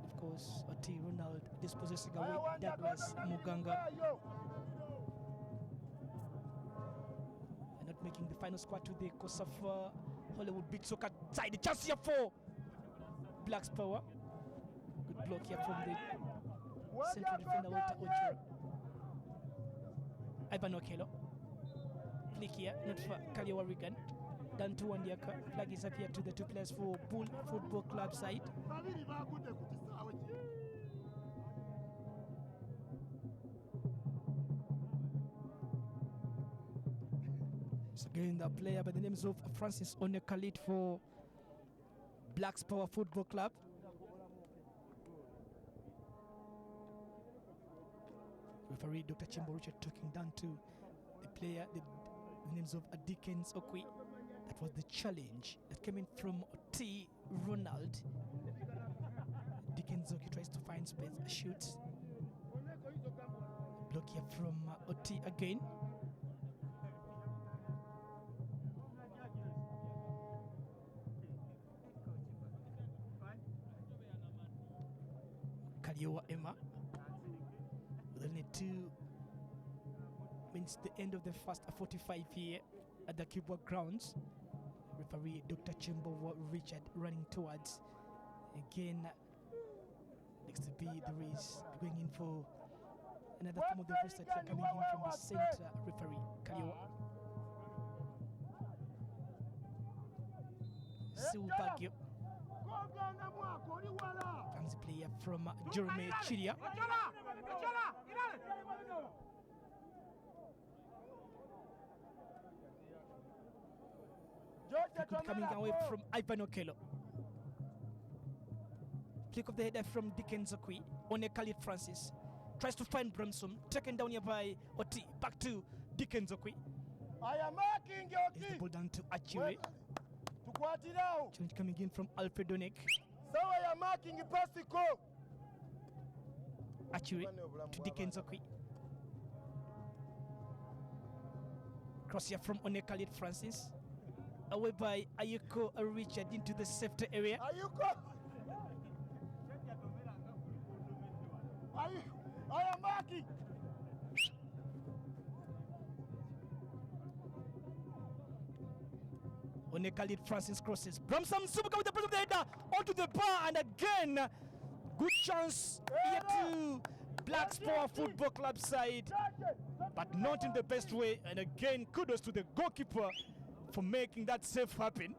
Of course, Oti Ronald dispossessing away Douglas Muganga. And not making the final squad to the Kosafa Hollywood Beach Soccer side. The chance here for Blacks Power. Good block here from the central defender Walter Ochoro. Ivan Okello. Flick here, not for Kaliowa Regan. Down to Wandiaka. Flag is up here to the two players for Bull Football Club side. So again, the player by the names of Francis Onekalit for Blacks Power Football Club. Referee Dr. Chimbo Richard talking down to the player, the names of Dickens Okwi. That was the challenge that came in from Oti Ronald. Dickens Okwi tries to find space, shoots. Block here from Oti again. Kaliowa Emma. With only 2 means the end of the first 45 here at the Kibwa grounds. Referee Dr. Chimbo Richard running towards. Again, next to be the race going in for another form of the research coming in from the center. Referee Kaliowa. Silvagio. Comes the player from Jeremy Chidia. Coming away from Ivan Okello. Flick of the header from Dickens Okwi. Onekalit Francis tries to find Bramson, taken down here by Oti. Back to Dickens Okwi. I am marking Is the ball down to Achire. Tukwatirawo. Challenge coming in from Alfredo Nick. So I am marking Pasico. Achire to Dickens Okwi. Cross here from Onekalit Francis. Away by Ayuko Richard into the safety area. Ayuko. I am marking. Onekalit Francis crosses. Bramson Subuka with the press of the header onto the bar, and again, good chance here to Blacks Power Football Club side, but not in the best way. And again, kudos to the goalkeeper for making that save happen.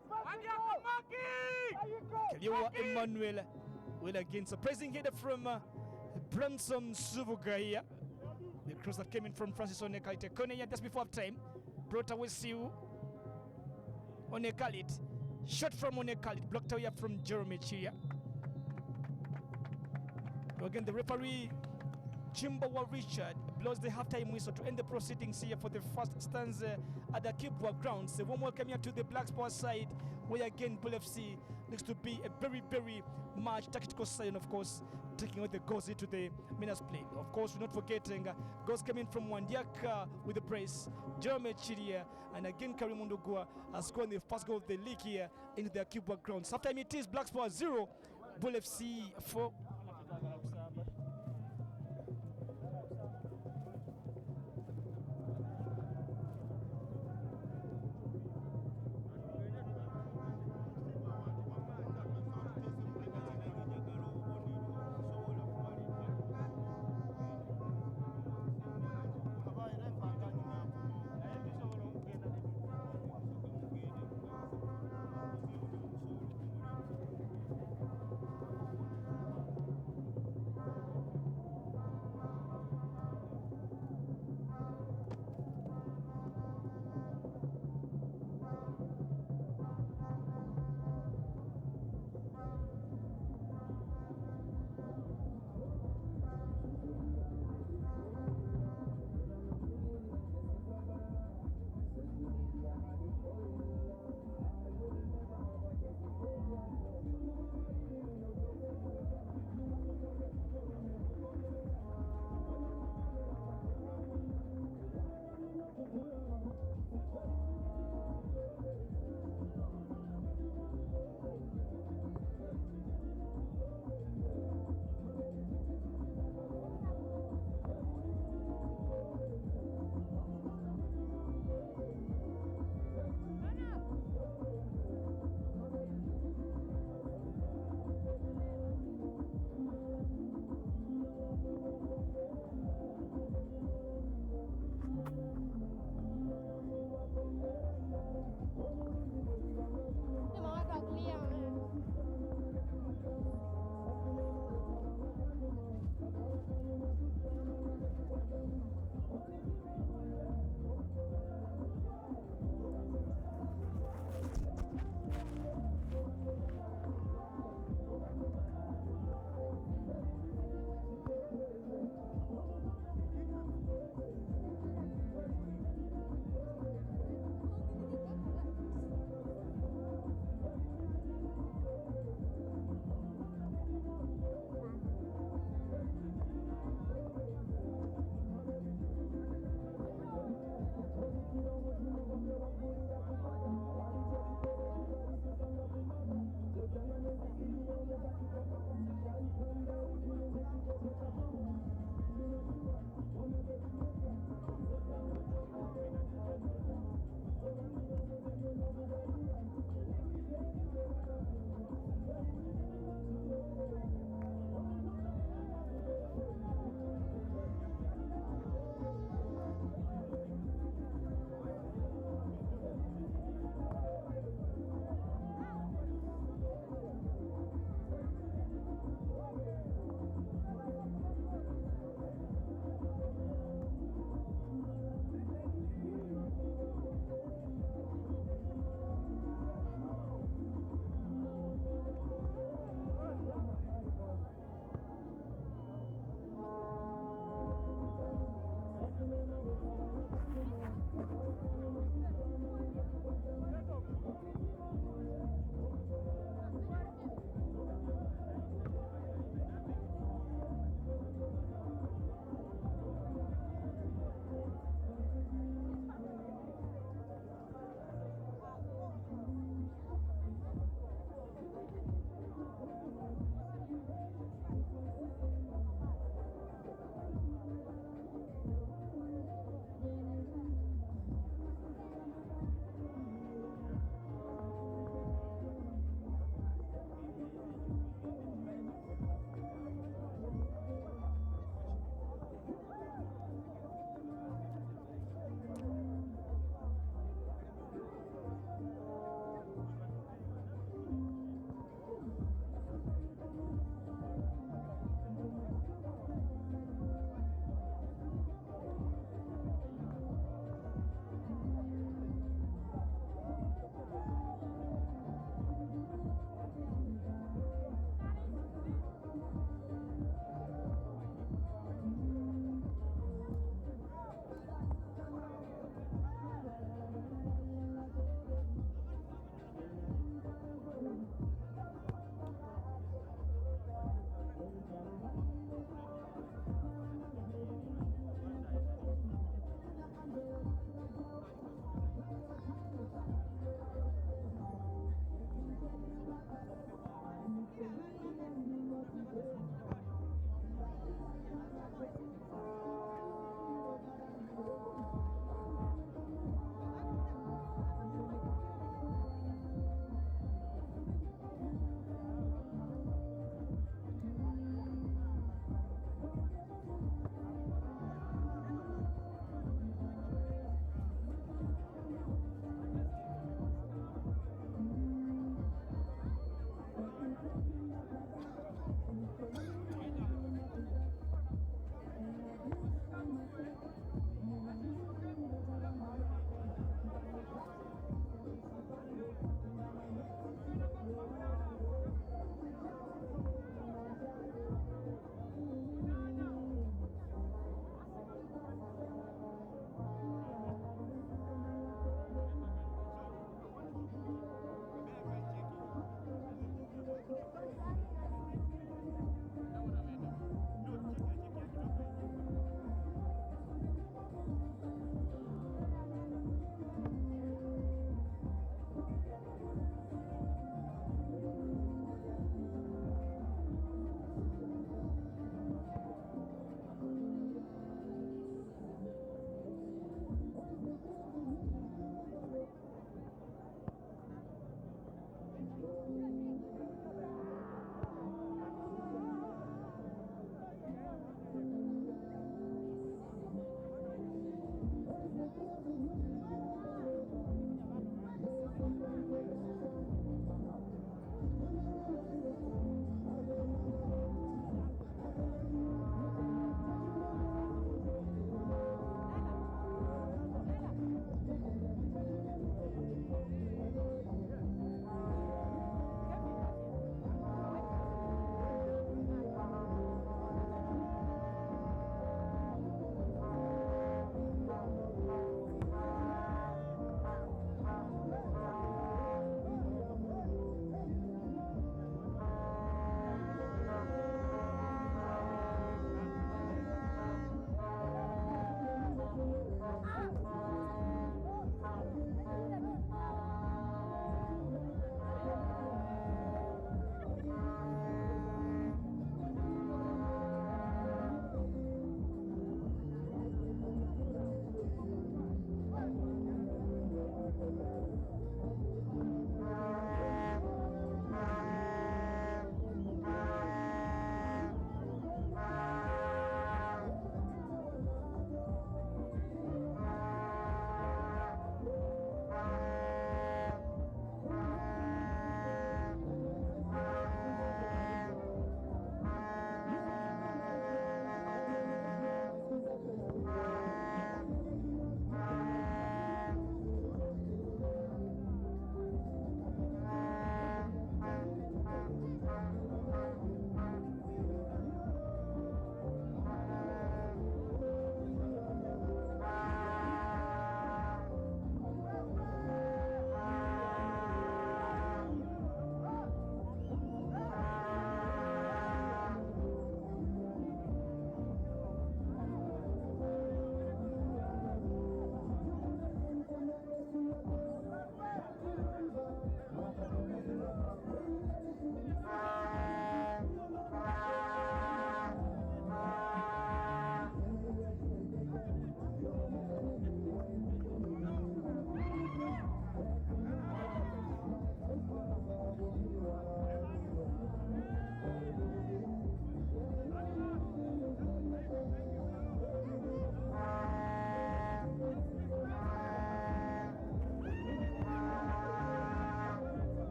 Kaliowa Emmanuel will again surprising header from Bramson Subuka here. The cross that came in from Francis Onekalit. Corner here just before time. Brought away Siu. Onekalit. Shot from Onekalit. Blocked away from Jeremy Chia. Again, the referee, Chimbawa Richard, blows the halftime whistle to end the proceedings here for the first stanza at the Kibwa grounds. A warm welcome here to the Black Sport side, where again Bull FC looks to be a very much tactical side, of course, taking all the goals into the Minas play. Of course, we're not forgetting goals coming from Wandiaka with the brace, Jeremy Chiria, and again Karimundo Gua has scored the first goal of the league here into the Kibwa grounds. Halftime it is Black Sport 0, Bull FC 4.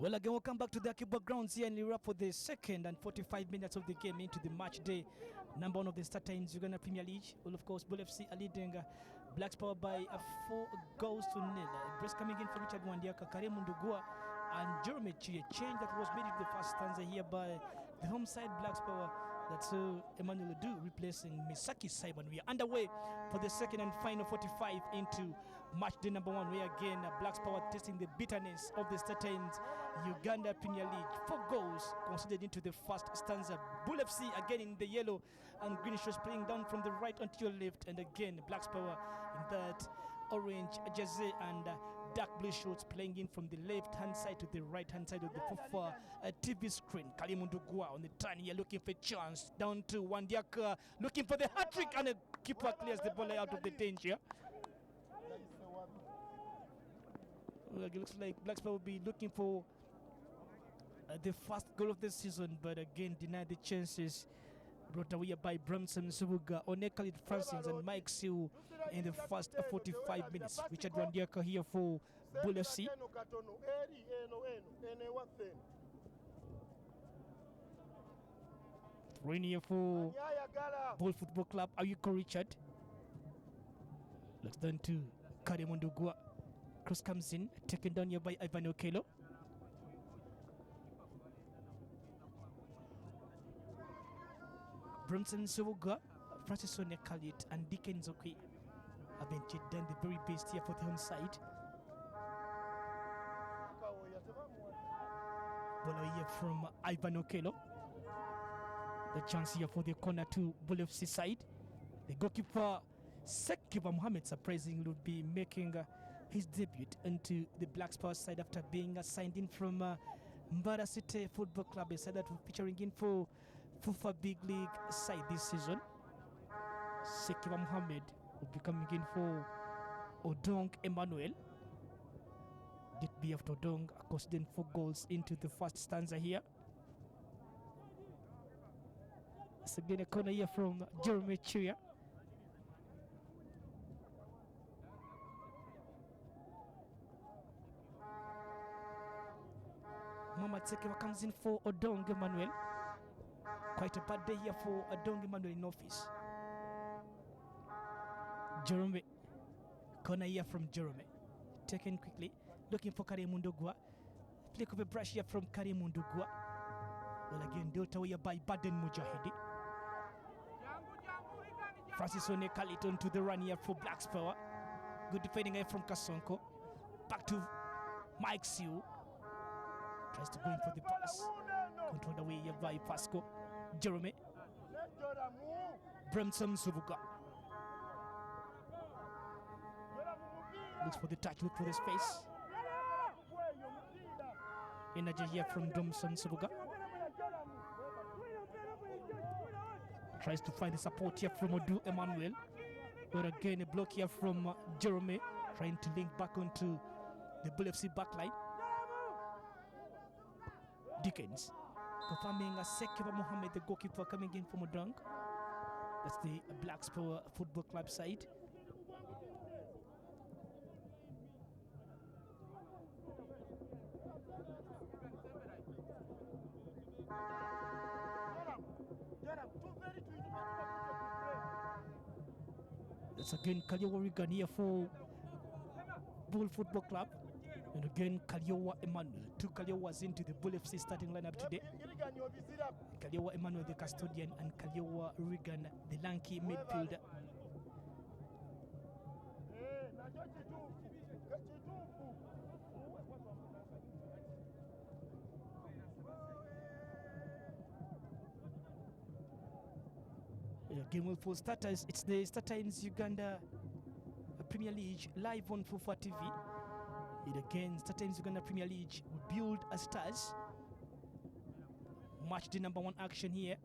Well, again, we'll come back to the Akiba grounds here in Lira for the second and 45 minutes of the game into the match day. Number one of the start times, Uganda Premier League. Well, of course, Bull FC are leading Blacks Power by 4 goals to nil. Brace coming in for Richard Wandiaka, Karim Ndugua, and Jeremy Chia. Change that was made in the first stanza here by the home side Blacks Power. That's Emmanuel Adu replacing Misaki Simon. We are underway for the second and final 45 into match day number 1, where again Blacks Power testing the bitterness of the start times Uganda Premier League. 4 goals considered into the first stanza. Bull FC again in the yellow and green shirts playing down from the right onto your left, and again Blacks Power in that orange jersey and dark blue shorts playing in from the left hand side to the right hand side of the FUFA TV screen. Karim Ndugua on the turn here looking for a chance down to Wandiaka looking for the hat-trick, and the keeper clears the ball out of the danger. Well, it looks like Blacks will be looking for the first goal of the season, but again denied the chances brought away by Bramson Subuga, Onekalit Francis and Mike Siu in the first 45 minutes. Richard Wandiaka here for Bull FC. Three here for Bull Football Club. Ayuko Richard. Looks down to Karim Ndugua. Cross comes in, taken down here by Ivan Okello. Bramson Subuga, Francis Onekalit, and Dickens Okwe have been done the very best here for the home side. Ball here from Ivan Okello. The chance here for the corner to Bull FC side. The goalkeeper Sekiba Mohammed surprisingly would be making his debut into the Blacks Power side after being signed in from Mbara City Football Club, a side that will be featuring in for FUFA Big League side this season. Sekiba Mohammed will be coming in for Odong Emmanuel. Did be after Odong considering 4 goals into the first stanza here. It's again a corner here from Jeremy Chia. Mohamed Sekiba comes in for Odong Emmanuel. Quite a bad day here for Odong Emmanuel in office. Jerome, corner here from Jerome. Taken quickly, looking for Karim Ndugua. Flick of a brush here from Karim Ndugua. Well, again, dealt away by Baden Mujahidi. Francis Onekalit onto the run here for Blacks Power. Good defending here from Kasonko. Back to Mike Siu. Tries to go in for the pass. Controlled away here by Pasco. Jerome. Bramson Subuga. Looks for the touch, look for the space. Energy here from Bramson Subuga. Tries to find the support here from Odu Emmanuel. But again, a block here from Jerome. Trying to link back onto the Bull FC backline. Dickens confirming Sekiba Mohammed, the goalkeeper, coming in from Odong. That's the Blacks Power Football Club side. That's again Kaliowa Regan here for Bull Football Club. And again, Kaliowa Emmanuel. 2 Kaliowas into the Bull FC starting lineup today. Kaliowa Emmanuel, the custodian, and Kaliowa Regan, the lanky midfielder. Game for starters, it's the Star Times Uganda Premier League live on FUFA TV. It again, Star Times Uganda Premier League will build a stars. Match the number 1 action here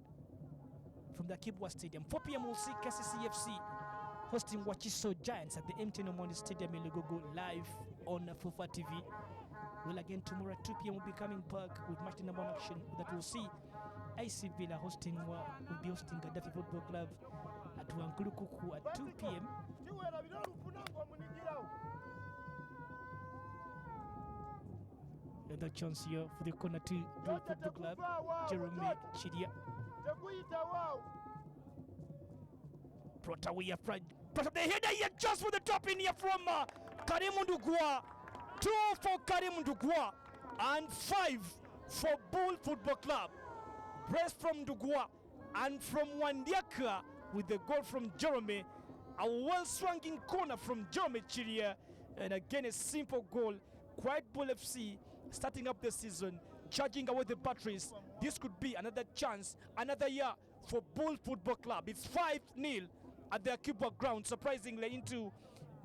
from the Kibwa Stadium. 4 p.m. we'll see KCCFC hosting Wachiso Giants at the MTN Omondi Stadium in Lugogo live on FUFA TV. Well, again, tomorrow at 2 p.m. we'll be coming back with match the number 1 action that we'll see IC Villa will be hosting Gaddafi Football Club at Wankulukuku at 2 p.m. Another chance here for the corner to Bull Football Club. Jerome Chidia. Tekuyita waawo. Brought away a front. But the header here just for the top in here from Karim Ndugwa. 2 for Karim Ndugwa and 5 for Bull Football Club. Press from Ndugwa and from Wandiaka with the goal from Jerome. A well-swinging corner from Jerome Chidia. And again, a simple goal. Quite Bull FC starting up the season, charging away the batteries. This could be another chance, another year for Bull Football Club. It's 5-0 at the Kubwa ground, surprisingly into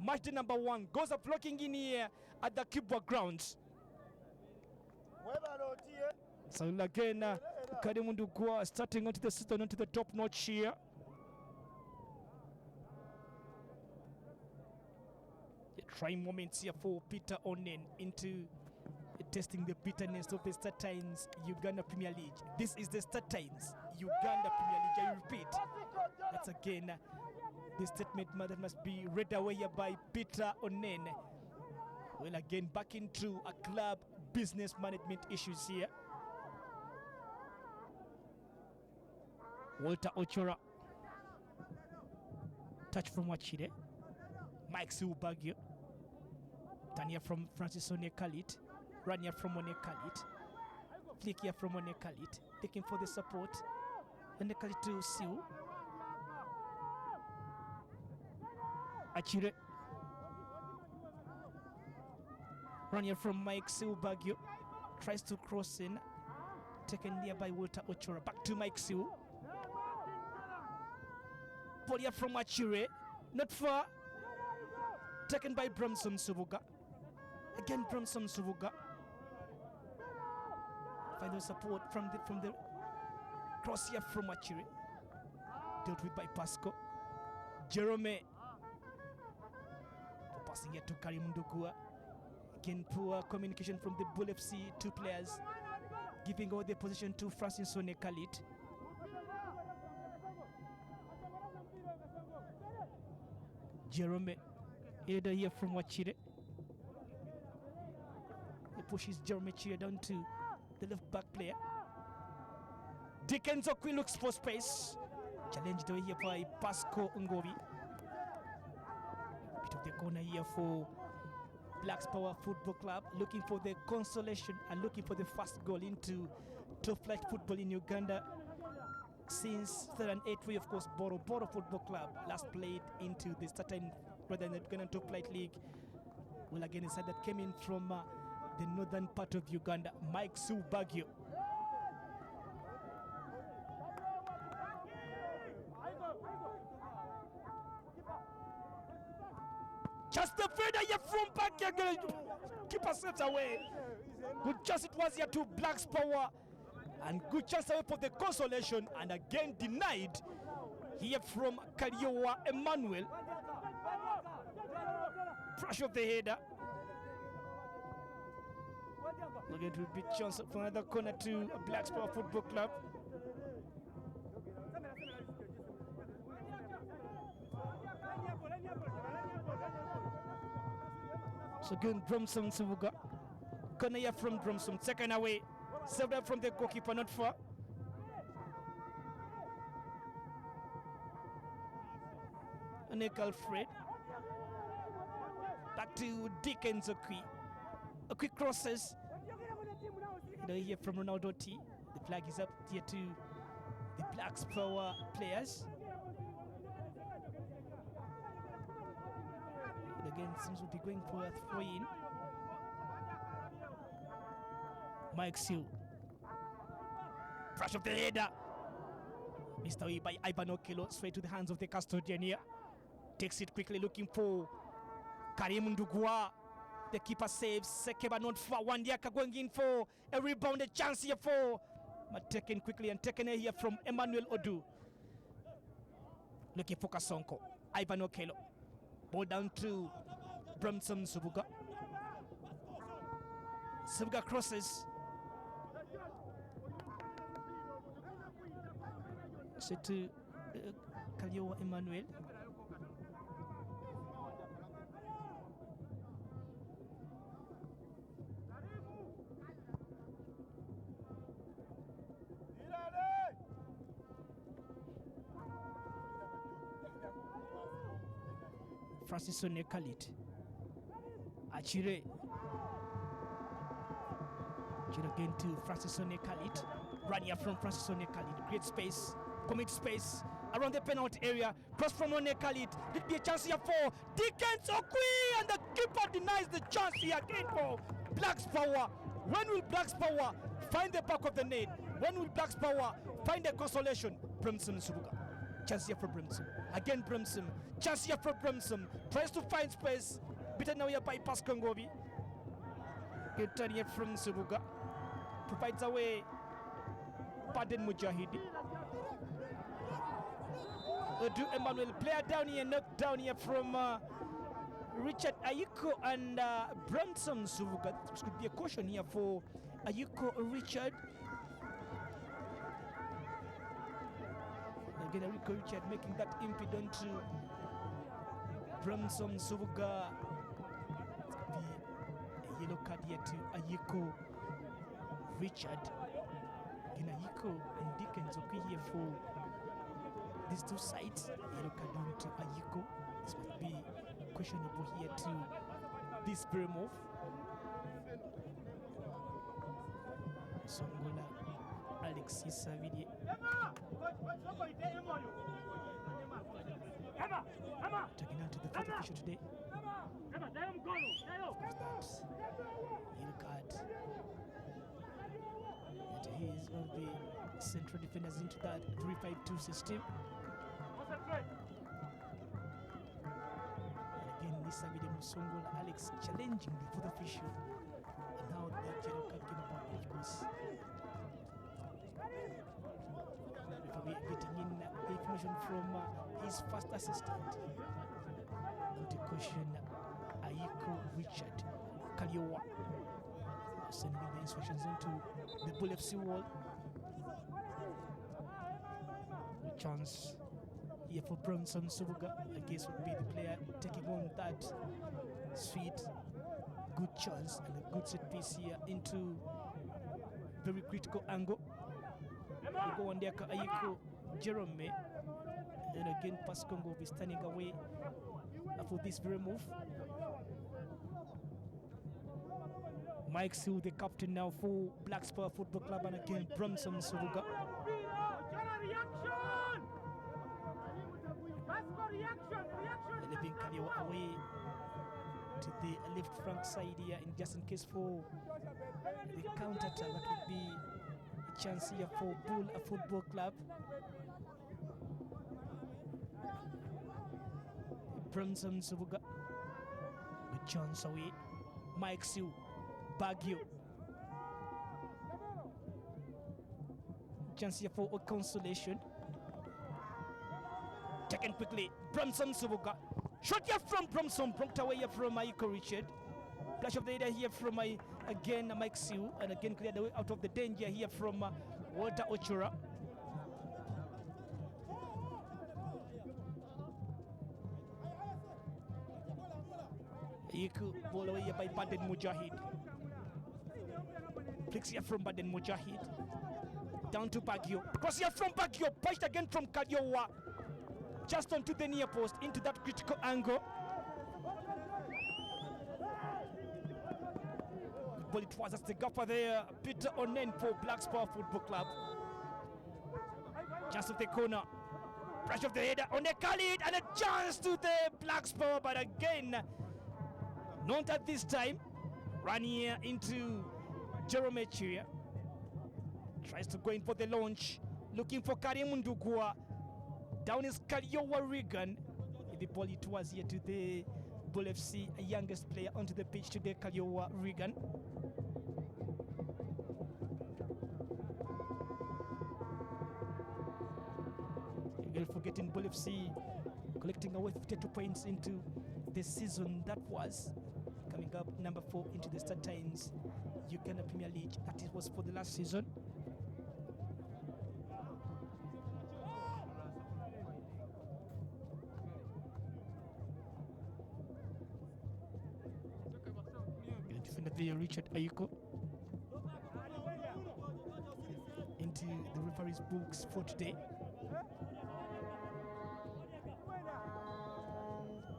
match day number 1. Goes up locking in here at the Kubwa grounds. Webale otiye. So again, Karim Ndugwa starting onto the season, onto the top notch here. Trying moments here for Peter Onen into testing the bitterness of the Star Times Uganda Premier League. This is the Star Times Uganda Premier League. I repeat, that's again the statement that must be read away here by Peter Onen. Well, again, back into a club business management issues here. Walter Ochora. Touch from Wachide. Mike Siubagio. Tanya from Francis Onekalit. Rania from Onekalit. Flick here from Onekalit. Looking for the support. Onekalit to Siu. Achire. Rania from Mike Siubagio. Tries to cross in. Taken there by Walter Ochora. Back to Mike Siu. Polia from Achire. Not far. Taken by Bramson Subuga. Again, Bramson Subuga. Final support from the cross here from Achire. Dealt with by Pasco. Jerome. Passing here to Karim Ndugwa. Again, poor communication from the Bull FC. 2 players giving all the position to Francis Onekalit. Jerome. Header here from Wachire. He pushes Jerome Chire down to the left back player. Dickens Okwi looks for space. Challenged away here by Pasco Ngovi. Bit of the corner here for Blacks Power Football Club, looking for the consolation and looking for the first goal into top flight football in Uganda since 2008. We of course Boro Football Club last played into the starting rather than the Ugandan top flight league. Well, again, a side that came in from the northern part of Uganda. Mike Siubagio. Just the feeder here from back again. Keeper sets away. Good chance it was here to Blacks Power. And good chance away for the consolation. And again denied here from Kariowa Emmanuel. Brush of the header. Again, it will be chance for another corner to Blacks Power Football Club. So again, Drumson Subuga. Corner here from Drumson. Second away. Saved up from the goalkeeper, not far. Nick Alfred. Back to Dickens Okwi. A quick crosses. Here from Ronaldo T. The flag is up here to the Blacks Power players. And again, seems to be going for a throw-in. Mike Siu. Brush of the header. Missed away by Ivan Okelo. Straight to the hands of the custodian here. Takes it quickly, looking for Karim Ndugwa. The keeper saves. Sekeba not for Wandiaka going in for a rebounded chance here for. But taken quickly and taken here from Emmanuel Odu. Looking for Kasonko. Ivan Okelo. Ball down to Bramson Subuga. Subuga crosses. So to Kariowa Emmanuel. Francis Onekalit. Achire. Achire again to Francis Onekalit. Run here from Francis Onekalit. Great space. Commit space around the penalty area. Cross from Onekalit. There'll be a chance here for Dickens Okwi, and the keeper denies the chance here again for Blacks Power. When will Blacks Power find the back of the net? When will Blacks Power find a consolation? Brimson Subuga. Chance here for Brimson. Again Brimson. Chance here for Brimson. Tries to find space. Beaten now here by Pascal Ngobi. Good turn here from Subuga. Provides away Baden Mujahidi. Odu Emmanuel, player down here, knocked down here from Richard Ayiko and Brimson Subuga. This could be a caution here for Ayiko Richard. Again, Ayiko Richard making that impediment to Brimson Subuga. A yellow card here to Ayiko Richard. Again, Ayiko and Dickens okay here for these two sides. Yellow card on to Ayiko. This must be questionable here to this Bremov. Songola Alexis Savidi. Taking out to the fourth official today. Yellow card. And he is one of the central defenders into that 3-5-2 system. And again, Nisavide Musongola Alex challenging the fourth official. And now that yellow card came about, of course. Referee getting in the information from his first assistant. To caution Ayiko Richard Kaliowa. Sending the instructions into the Bull FC wall. The chance here for Brimson Subuga, I guess, would be the player taking on that sweet, good chance and a good set piece here into very critical angle. We go on there, Ayiko Jerome, and again Pascal will be standing away for this very move. Mike Siu, the captain now for Blacks Power Football Club, and again Brimson Subuga. Leaving Kalio away to the left flank side here, and just in case for the counter attack, that would be a chance here for Bull Football Club. Brimson Subuga, good chance away. Mike Siu, Baguio. Chance here for a consolation. Taken quickly, Brimson Subuga. Shot here from Brimson, blocked away here from Ayiko Richard. Flash of the area here from again Mike Siu, and again cleared away out of the danger here from Walter Ochura. Ayiko ball away here by Baden Mujahid. Flicks here from Baden Mujahid. Down to Baguio. Cross here from Baguio. Pushed again from Kaliowa. Just onto the near post, into that critical angle. But it was as the gaffer there, Peter Onen for Blacks Power Football Club. Just of the corner. Pressure of the header on the Khalid, and a chance to the Blacks Power, but again, not at this time. Run here into Jerome Chiria. Tries to go in for the launch, looking for Karim Ndugua. Down is Kaliowa Regan. The ball it was here to the Bull FC, youngest player onto the pitch today, Kaliowa Regan. You're forgetting Bull FC collecting away 52 points into the season that was. Coming up number 4 into the Star Times Uganda Premier League. That it was for the last season. Defender Richard Ayiko into the referee's books for today.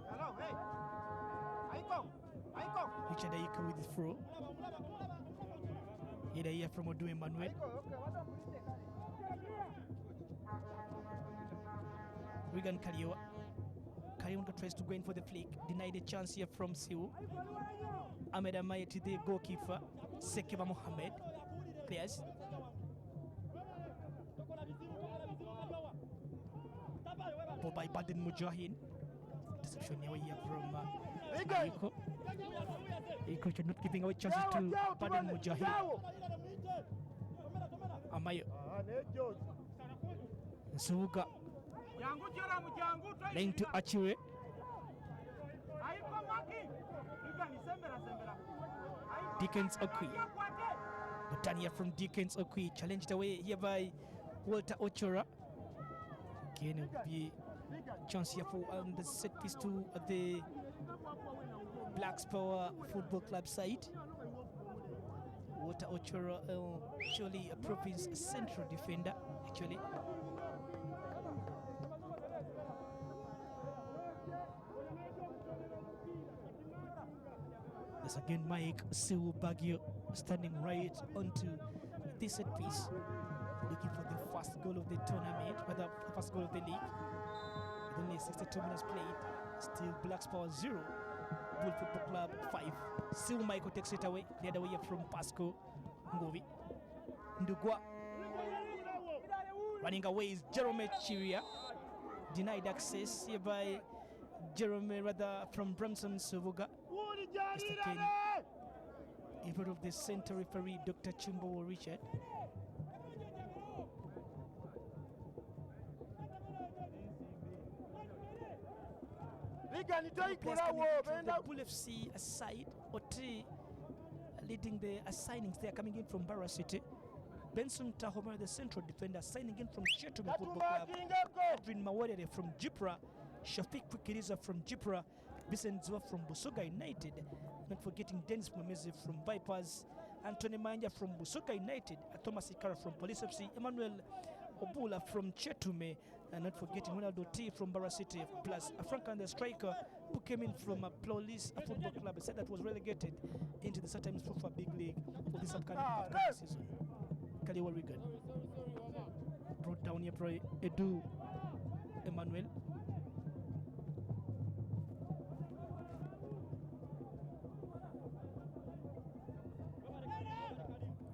Hello, hey. Richard Aika with the throw. Header here from Odu Emmanuel. Regan Kaliewa. Kaliewa tries to go in for the flick. Denied a chance here from Siu. Ahmed Amayeti, the goalkeeper. Sekeba Mohamed. Players. Ball by Baden Mujahid. Deception here from Aiko. Aiko should not giving away chances to Baden Mujahid. Amayo. Suga. Laying to Achure. Dickens Okui. Botania from Dickens Okui. Challenged away here by Walter Ochora. Again, it will be chance here for the set piece to the Blacks Power Football Club side. Walter Ochora, actually a province central defender, actually. There's again Mike Siu Baggio standing right onto this set piece, looking for the first goal of the tournament, rather the first goal of the league. With only 62 minutes played, still Blacks Power 0, Bull Football Club 5. Siu Michael takes it away, the other way from Pasco Ngovi. Ndugwa running away is Jerome Chiria, denied access here by Jerome, rather from Bramson Suvuga. In front of the center referee, Dr. Chimbo Richard. The Bull FC aside, Oti leading the assignings. They are coming in from Barra City. Benson Tahoma, the central defender, signing in from Chetumal Football Club. Adrian Mawadere from Jipra. Shafiq Kwikiriza from Jipra. Vincent Zua from Busoga United. Not forgetting Dennis Mwemezi from Vipers. Anthony Manja from Busoga United. Thomas Ikara from Police FC. Emmanuel Obula from Chetume. And not forgetting Ronaldo T from Barra City. Plus Frank and the striker who came in from Police Football Club. Said that was relegated into the Satanis Fufa Big League for this upcoming season. Kaliwa Regan. Brought down here by Edu Emmanuel.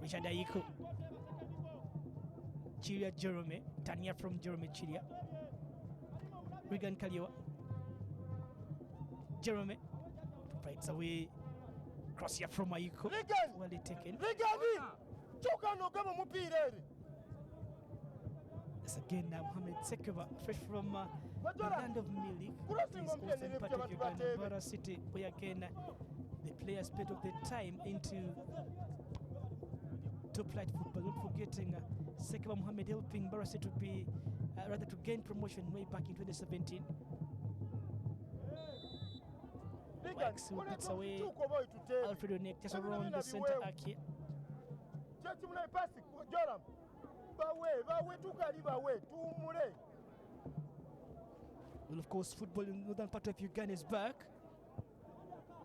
Richard Aiko. Chiria Jerome. Tanya from Jerome Chiria. Regan Kaliewa. Jerome. Fights away. Cross here from Aiko. Well taken. Yes, again, Mohamed Sekeva, fresh from the land of Milik. He's also in part of Uganda, Barra City, where again the players spent of their time into top-flight football. Not forgetting Sekeva Mohamed helping Barra City to be, rather to gain promotion way back in 2017. Wax who puts away Alfredo Nick just around the center arc here. Well, of course, football in the northern part of Uganda is back.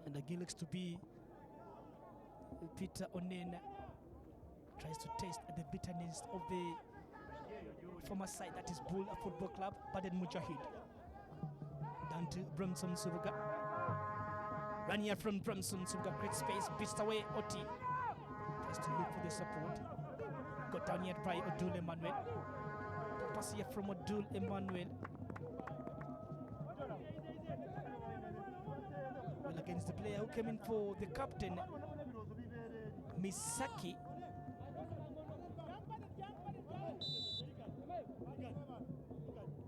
And again looks to be Peter Onen tries to taste the bitterness of the former side, that is Bull Football Club, Baden Mujahid. Down to Bramson Suruga. Run here from Bramson Suruga, great space, beats away Oti. Tries to look for the support. Got down here by Odul Emmanuel. Pass here from Odul Emmanuel. Well, against the player who came in for the captain, Misaki.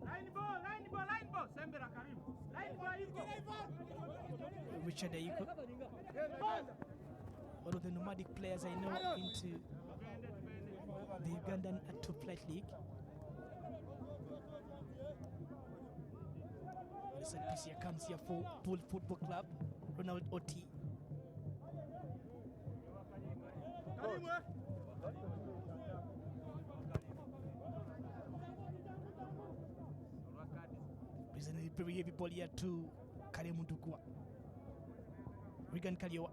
Line ball. Sembera Karim. Line ball. Richard Aiko. One of the nomadic players I know into the Ugandan top-flight league. Listen, this here comes here for Bull Football Club, Ronald Oti. Presently, very heavy ball here to Karim Ndugwa. Regan Kaliewa.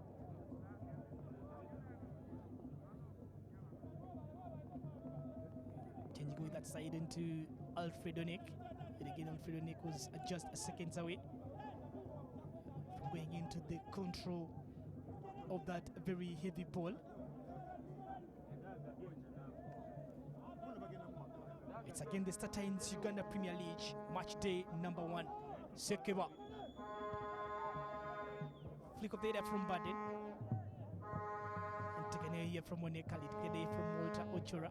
Can you go that side into Alfredo Nick? And again, Alfredo Nick was just seconds away from going into the control of that very heavy ball. It's again the Star Times Uganda Premier League match day number 1. Sekeba. Flick of the header from Baden. And taken here from One Khalid. Taken from Walter Ochura.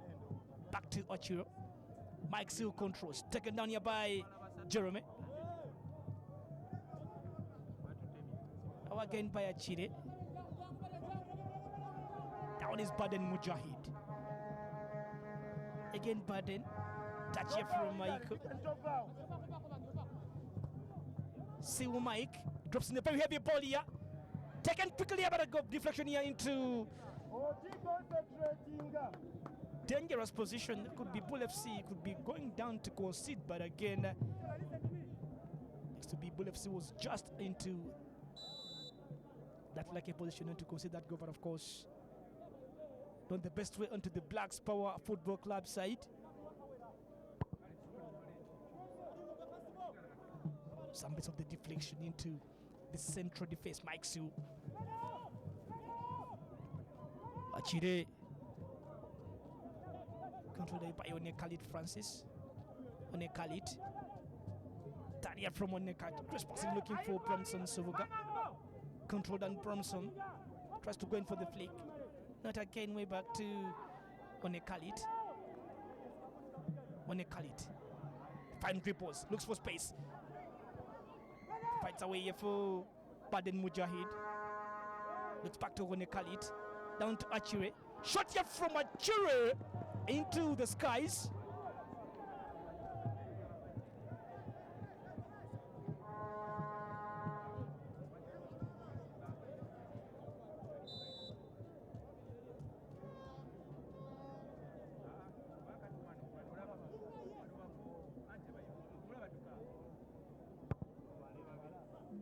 Back to Ochura. Mike Seal controls. Taken down here by Jeremy. Now again by Achire. Down is Baden Mujahid. Again Baden. Touch here from Mike. Siwu Mike drops in a very heavy ball here. Taken quickly about a go deflection here into dangerous position. It could be Bull FC, could be going down to concede, but again, next to be Bull FC was just into that lucky position to concede that goal, but of course, not the best way onto the Blacks Power Football Club side. Some bits of the deflection into the central defense. Mike Siu. Achire. Controlled by One Khalid Francis. One Khalid. Tania from One Khalid. Trespassing looking for Bromson Sovuga. Controlled and Bromson tries to go in for the flick. Not again, way back to One Khalid. One Khalid. Fine dribbles. Looks for space. Fights away here for Baden Mujahid. Looks back to One Khalid. Down to Achire. Shot here from Achire into the skies.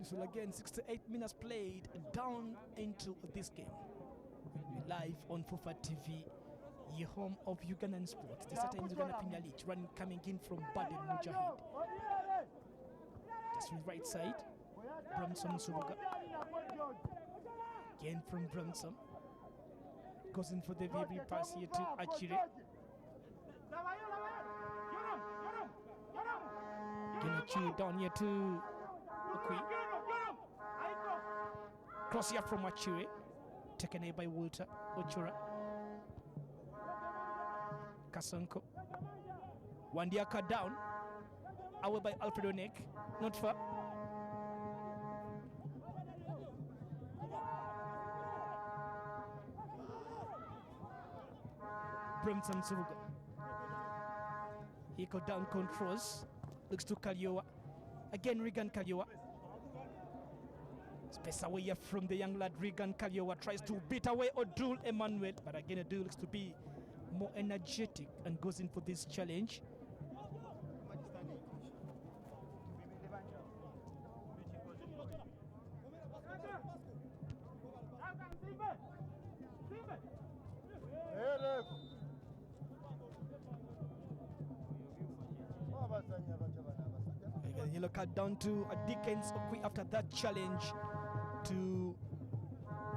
So again, 68 minutes played down into this game. We're live on FUFA TV, your home of Ugandan sports. The Star Times Uganda Premier League running coming in from Baden Mujahid. Just with right side, Bromson Subuga. Again from Bromson. Goes in for the very pass here to Achire. Again Achire down here to Okwi. Cross here from Achire. Taken away by Walter Ochura. Kasonko. Wandiaka down. Away by Alfredo Nick. Not far. Bromson Subuga. He got down controls. Looks to Kaliowa. Again, Regan Kaliowa. Space away here from the young lad Regan Kaliowa. Tries to beat away Odul Emmanuel. But again, Odul looks to be more energetic and goes in for this challenge. Yellow card down to Dickens Okwi after that challenge to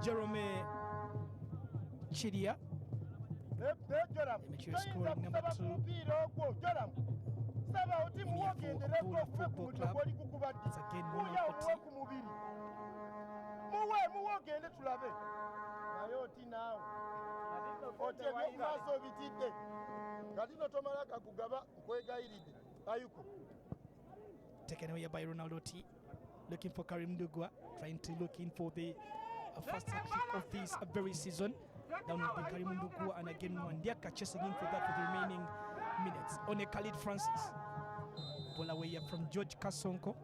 Jerome Chidia. Amateur scoring number 2 Football Club. It's again taken away by Ronaldo T. Looking for Karim Dugwa, trying to look in for the first hat-trick of this very season. Down with the Karim Dugwa, and again Wandiaka chasing in for that for the remaining minutes. One Khalid Francis. Ball away here from George Kasonko.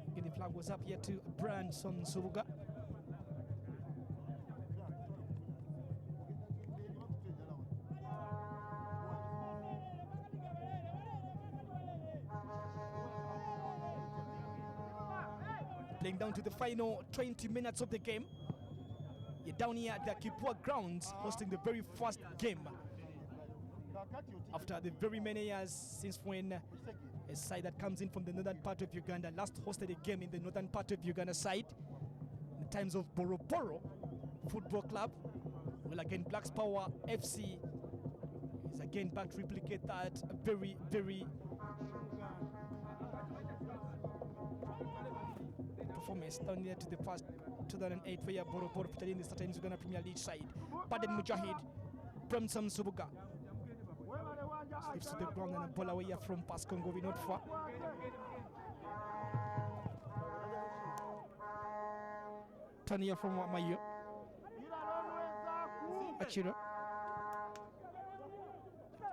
Again, the flag was up here to Bromson Subuga. Playing down to the final 20 minutes of the game. You're down here at the Kipua grounds, hosting the very first game after the very many years since when a side that comes in from the northern part of Uganda last hosted a game in the northern part of Uganda side in times of Boroporo Football Club. Well, again, Blacks Power FC is again back to replicate that very performance down there to the past 2008 where Boroporo featured in the Starter Uganda Premier League side. Baden Mujahid, Bromson Subuga slips to the ground and a ball away from Pascongo, we not far. Turn here from Mayo. Achiro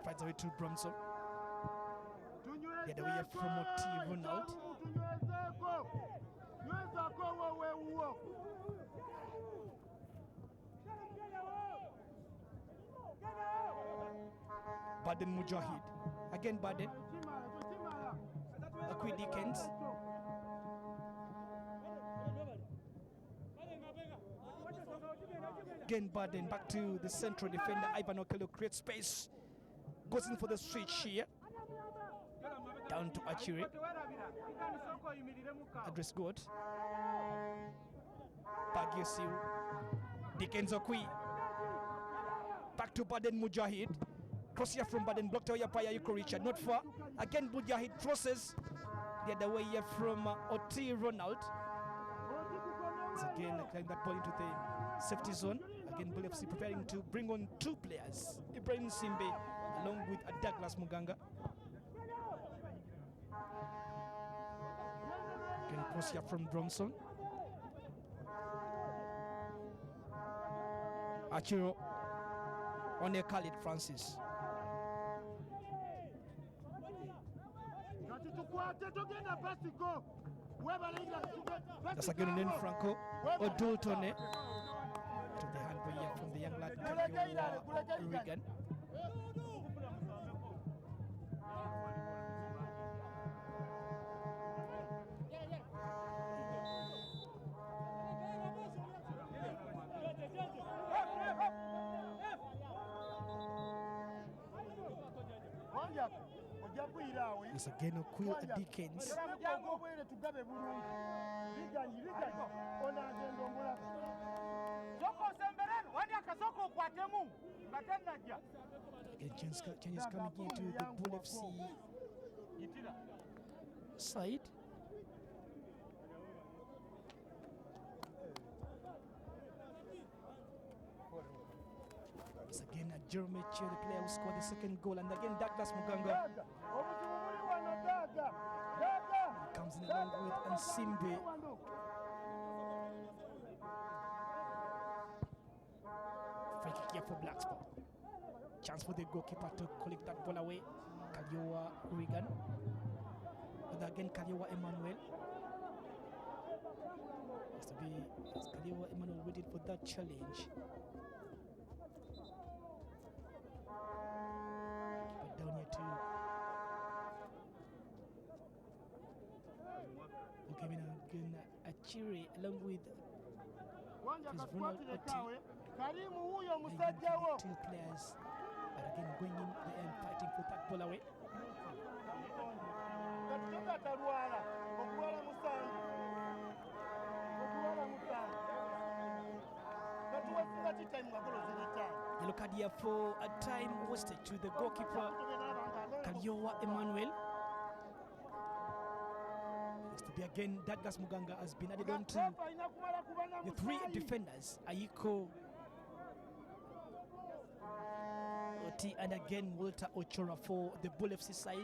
fights away to Bromson. The other way from Oti Ronald. Baden Mujahid. Again Baden. Akwi Dickens. Again Baden back to the central defender. Ivan Okello creates space. Goes in for the switch here. Down to Achiri. Address good. Bagiosiu. Dickens Okwi. Back to Baden Mujahid. Cross here from Baden, blocked away by Yuko Richard, not far. Again Mujahid crosses the other way here from Oti Ronald. Again climb that ball into the safety zone. Again Bull FC preparing to bring on two players, Ibrahim Simbe along with Douglas Muganga. Again cross here from Bronson. Achiro on the Khalid Francis. That's again in Franco Odultone to the handball here from the young lad Regan. It's again a Quill Dickens. Changes coming into the Bull FC side. It's again a Jeremy Che, the player who scored the second goal, and again Douglas Muganga comes in along with Nsimbe. Free kick here for Blackspot. Chance for the goalkeeper to collect that ball away. Kaliowa Regan. But again Kaliowa Emmanuel. Kaliowa Emmanuel waited for that challenge. But down here too. Okay, again Achiri along with his Ronald Oti. Two players are again going in there and fighting for that ball away. Yellow card here for a time wasted to the goalkeeper Kaliowa Emmanuel. To be again, Douglas Muganga has been added on to the three defenders, Aiko Oti and again Walter Ochora for the Bull FC side.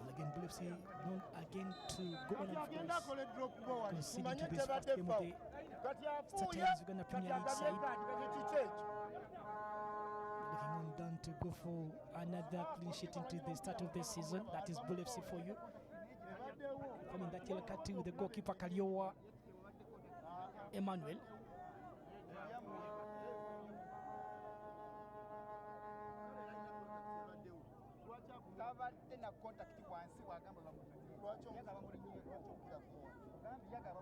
And again, Bull FC known again to go on and conceding to this first game of the Starter Uganda Premier League side. Looking on down to go for another clean sheet into the start of the season. That is Bull FC for you. Coming that yellow card to the goalkeeper Kaliowa Emmanuel.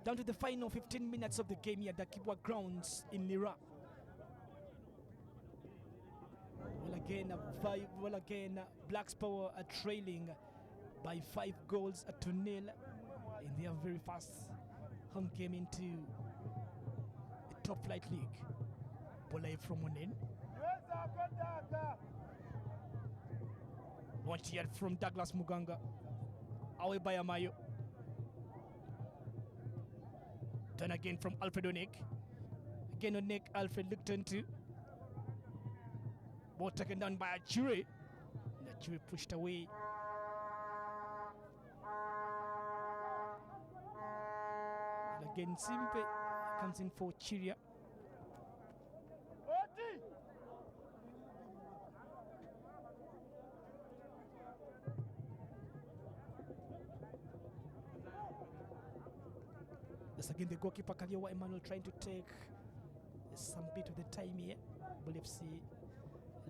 Down to the final 15 minutes of the game here at the Kibwa grounds in Lira. again, Blacks Power are trailing by 5 goals to nil in their very first home game into the top flight league. Bola from Monen. One yard from Douglas Muganga. Away by Amayo. Done again from Alfred Onek. Again Onek, Alfred looked into. Ball taken down by Achure. Achure pushed away. And again Simpe comes in for Chiria. That's again the goalkeeper Kaliewa Emmanuel trying to take some bit of the time here. Bull FC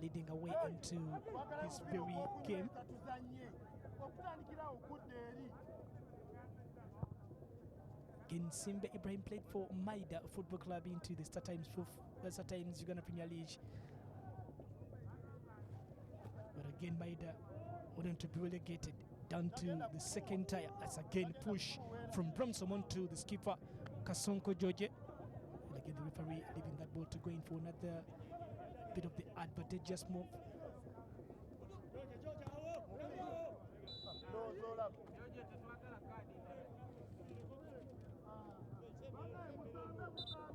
leading away into this very game. Again, Simbe Ibrahim played for Maida Football Club into the Star Times Uganda Premier League. But again, Maida wouldn't to be relegated down to the second tier. That's again push from Bromsom onto the skipper Kasonko George. And again, the referee leaving that ball to go in for another bit of the advantageous move.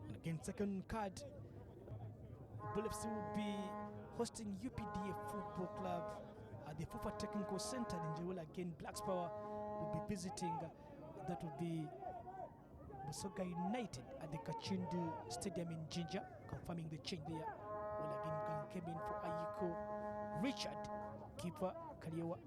And again, second card. Bull FC will be hosting UPDF Football Club at the FUFA Technical Center in Njawela. Again, Blacks Power will be visiting. That will be Busoga United at the Kachundu Stadium in Jinja, confirming the change there. Well, again, came in for Ayiko Richard, keeper Kaliewa.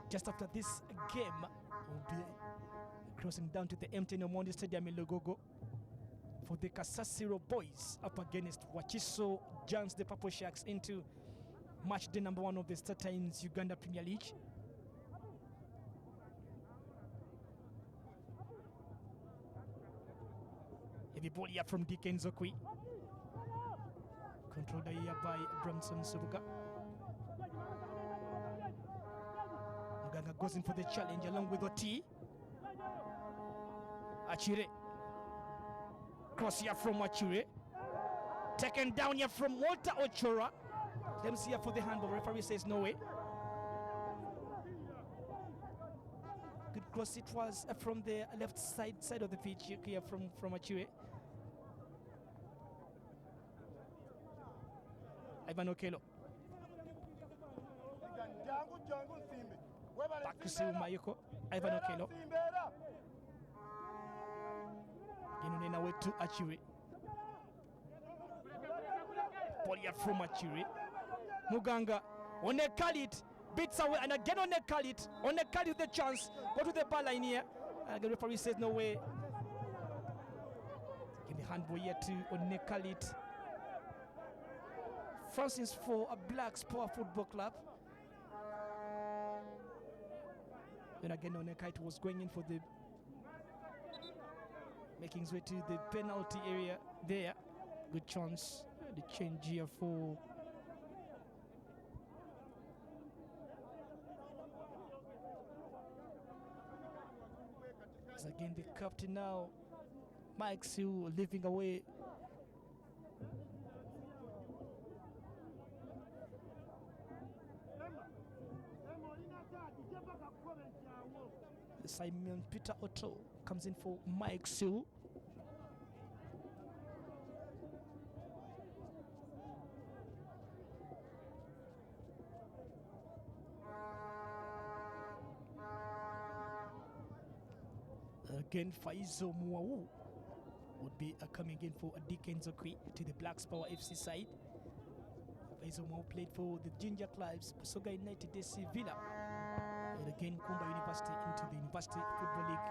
Just after this game, we'll be crossing down to the MTN Omondi Stadium in Logogo for the Kasasiro boys up against Wachiso Giants, the Purple Sharks, into match day number 1 of the Star Times Uganda Premier League. Heavy ball here from DK Nzokwi. Controlled here by Bramson Subuga. Muganga goes in for the challenge along with Oti. Achire. Cross here from Achire. Taken down here from Walter Ochora. Let me see here for the handball. Referee says no way. Good cross it was from the left side of the pitch here from Achire. Ivan Okelo. Back to Siu Mayoko. Ivan Okelo. Ginunena way to Achire. Polia from Achire. Muganga. Onekalit beats away and again Onekalit. Onekalit with the chance. Go to the ball line here. And the referee says no way. Give the handball here to Onekalit. Francis for a Blacks Power Football Club. Then again, Onekait was going in for the making his way to the penalty area there. Good chance. The change here for as again the captain now, Mike Siu, leaving away. Simon Peter Otto comes in for Mike Siu. Again, Faizo Muau would be coming in for a DK Nzokwi to the Blacks Power FC side. Faizo Muau played for the Ginger Clubs, Busoga United, DC Villa. And again, Kumba University into the University Football League.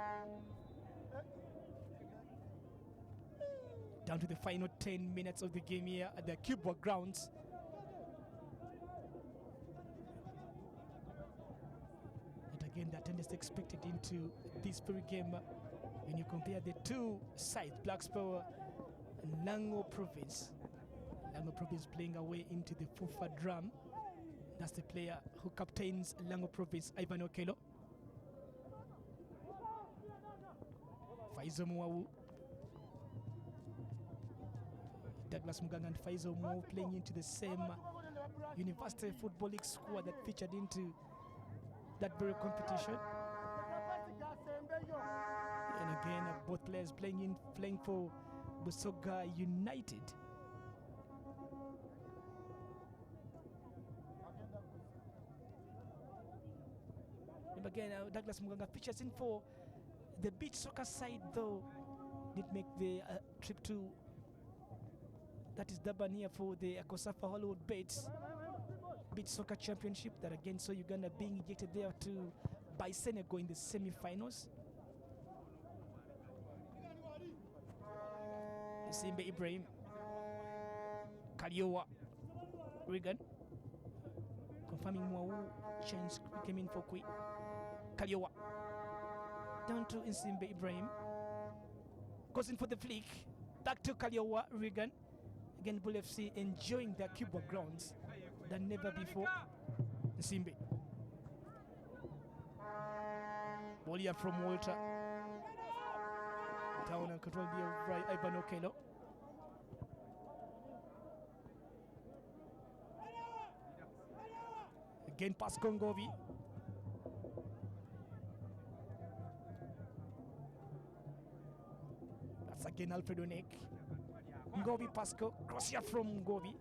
Down to the final 10 minutes of the game here at the Kubwa grounds. And again, the attendance expected into this very game when you compare the two sides, Black Power and Lango Province. Lango Province playing away into the Fufa Drum. That's the player who captains Lango Province, Ivan Okelo. Faizo Muawu, Douglas Muganga and Faizo Muawu playing into the same University Football League squad that featured into that very competition. And again, both players playing for Busoga United. And again, Douglas Muganga features in for the beach soccer side, though did make the trip to, that is Durban here for the Kosafa Hollywood Bates Beach Soccer Championship. That again saw Uganda being ejected there by Senegal in the semi-finals. Simbe Ibrahim, Kaliowa, Regan, confirming Mwau, change came in for Kui. Kaliowa, down to Nsimbe Ibrahim, goes in for the flick, back to Kaliowa, Regan. Again, Bull FC enjoying their Kubwa grounds than never before. Nsimbe. Ball here from Walter. Down and control by Ivan Okelo. Again, pass Kongovi. That's again Alfredo Nek. Ngovi Pasco, cross here from Ngovi.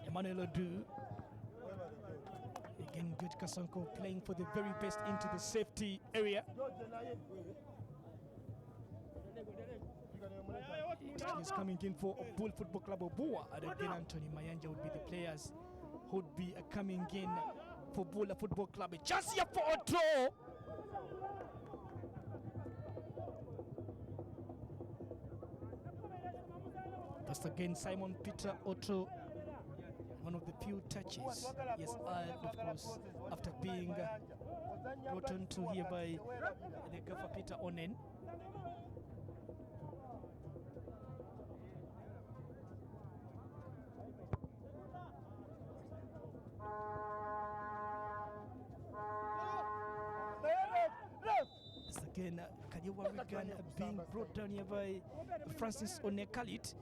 Emmanuel Odu. Again, good Kasonko playing for the very best into the safety area. It is coming in for Bull Football Club Obua. And again, Anthony Mayanja would be the players who would be coming in for Bull Football Club. A chance here for Otto. That's again Simon Peter Otto. One of the few touches, yes, of course, after being brought on to here by the gaffer Peter Onen. This again, Kaliowa Regan being brought down here by Francis Onekalit.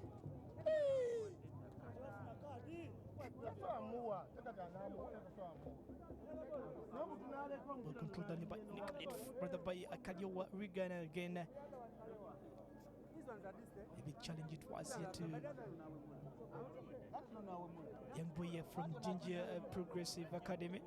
Well controlled down by Onekalit, brother by Kaliowa Regan again. A big challenge it was here to young boy here from Ginger Progressive Academy.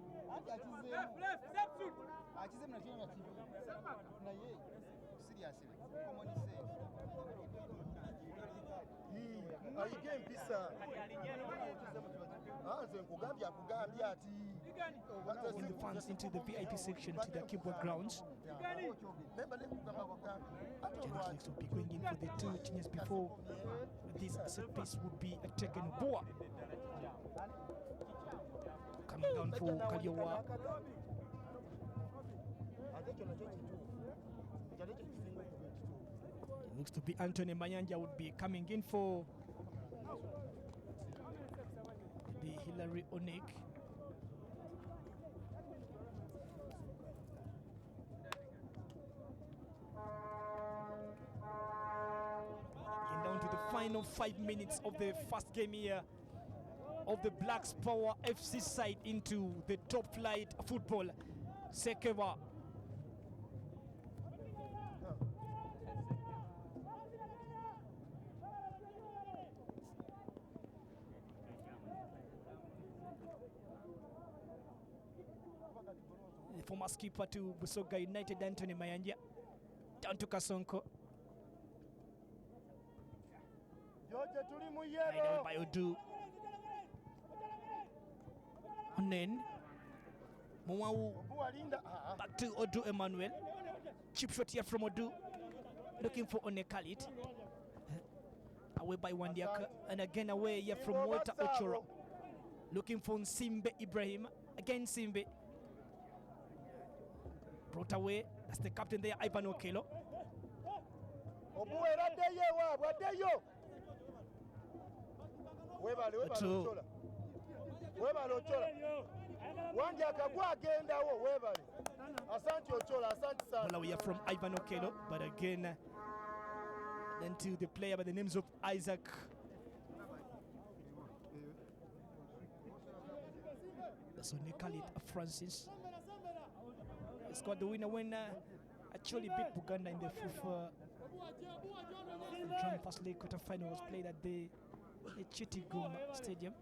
In the fans into the VIP section to the Kubwa grounds. Genetics will be going in for the 2 changes before this set piece would be taken. Boa coming down for Kaliowa. It looks to be Anthony Mayanja would be coming in for the Hilary Onek. And down to the final 5 minutes of the first game here of the Blacks Power FC side into the top flight football. Sekeva. The former skipper to Busoga United, Anthony Mayanja. Down to Kasonko. Right out by Odu. Onen. Mwau Obuwalinda. back to Odu Emmanuel. Chip shot here from Odu. Looking for One Khalid. Away by Wandiaka. And again away here from Walter Ochoro. Looking for Simbe Ibrahim. Again Simbe. Brought away. That's the captain there, Ivan Okelo. Obuwera deyo wabwe deyo. Webale Ochola. Webale Ochola. Wandiaka gwagendawo webale. Asante Ochola, asante sana. Well, we are from Ivan Okelo, but again, then to the player by the names of Isaac. That's One Khalid Francis. He scored the winner when actually beat Buganda in the FIFA Drum First League quarterfinal was played at the Chitigum Stadium.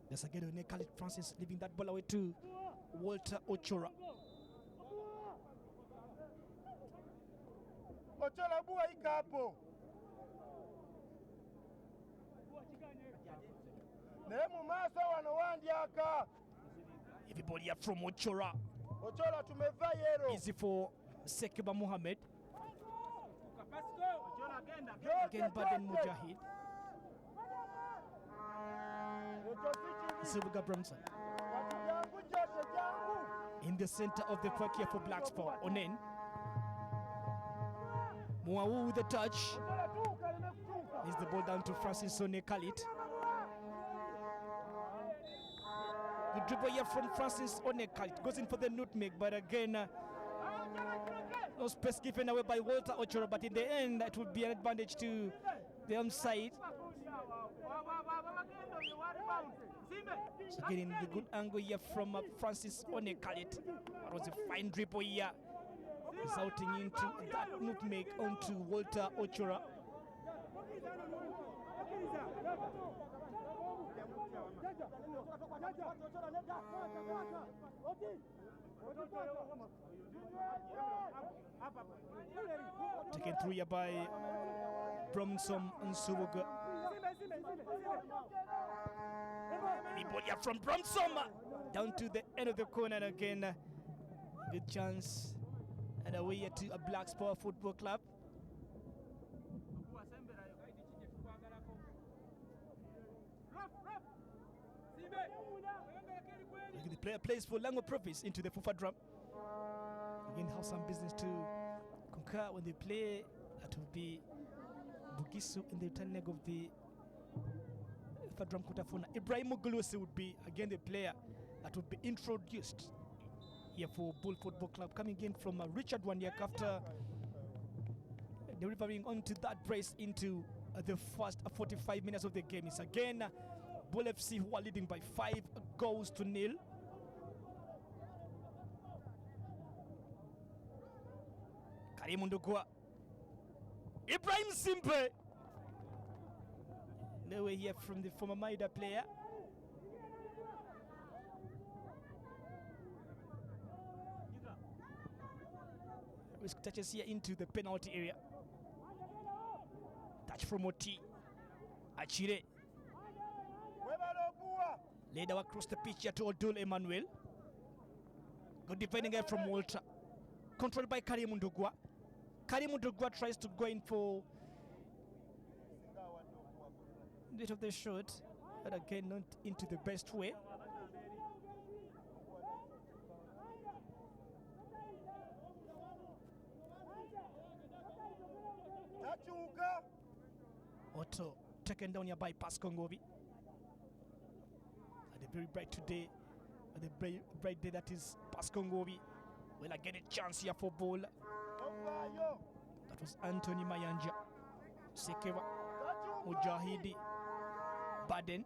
There's again One Khalid Francis leaving that ball away to Walter Ochora. Ochola buwa ikapo. Nemu maso wano Wandiaka. Everybody here from Ochora. Ochola tumeva yero. Easy for Sekiba Mohammed. Ochola agenda. Again Baden Mujahid. Subuga Bromson. In the center of the park here for Black Sport. Onen. Mwau with the touch. Is the ball down to Francis One Khalid. Good dribble here from Francis One Khalid. Goes in for the nutmeg, but again, no space given away by Walter Ochoro. But in the end, it would be an advantage to the onside. So getting the good angle here from Francis One Khalid. That was a fine dribble here. Resulting into that nutmeg onto Walter Ochora. Taken through here by Bromson Nsubuga. Anybody up from Bromson down to the end of the corner again. Good chance. And away here to a Black Sport Football Club. The player plays for Lango Province into the FUFA drum. Again, have some business to concur when they play. That will be Bugisu in the return leg of the FUFA drum quarterfinal. Ibrahim Mugulusi would be again the player that would be introduced here for Bull Football Club, coming in from Richard Wandiaka after delivering onto that brace into the first 45 minutes of the game. It's again Bull FC who are leading by 5-0. Karim Ndugwa, Ibrahim Simpe. Now we hear from the former Maida player. Risk touches here into the penalty area. Touch from Oti. Achire. Laid out across the pitch here to Odul Emmanuel. Good defending here from Walter. Controlled by Karim Ndugwa. Karim Ndugwa tries to go in for a bit of the shot, but again not into the best way. Otto taken down here by Pascal Ngovi. And a very bright today, the bright day that is Pascal Ngovi. Will I get a chance here for ball? That was Anthony Mayanja. Sekeva, Mujahidi, Baden.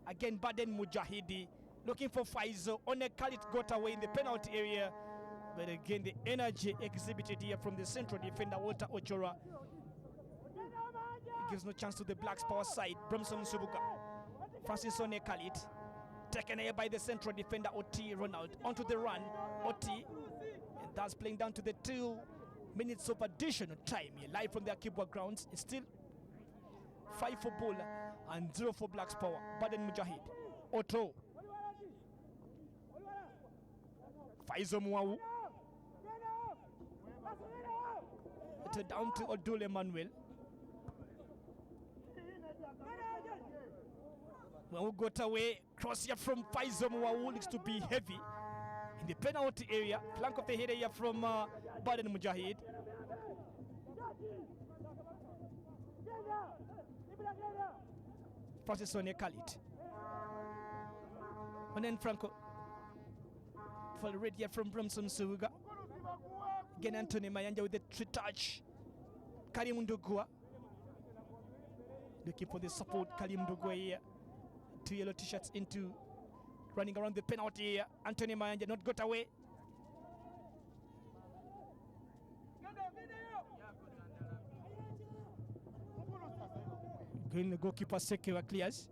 Again, Baden Mujahidi looking for Faizo. One Khalid got away in the penalty area. But again, the energy exhibited here from the central defender, Walter Ochora. Gives no chance to the Blacks' power side. Bromson Nsubuga. Francis One Khalid. Taken here by the central defender, Oti Ronald. Onto the run. Oti That's playing down to the 2 minutes of additional time here, live from the Akibwa grounds. It's still 5 for Bull and 0 for Blacks Power. Baden Mujahid. Otto. Faizo Mwau. Down to Odule Manuel. When we got away, cross here from Faizo Mwau looks to be heavy. In the penalty area, flank of the head area from Baden Mujahid. Francis One Khalid. And then Franco. For the red here from Bromson Suga. Again, Anthony Mayanja with the 3-touch. Karim Ndugua. Looking for the support. Karim Ndugua here. 2 yellow t-shirts into running around the penalty area. Anthony Mayanja not got away. Again, the goalkeeper Sekewa clears.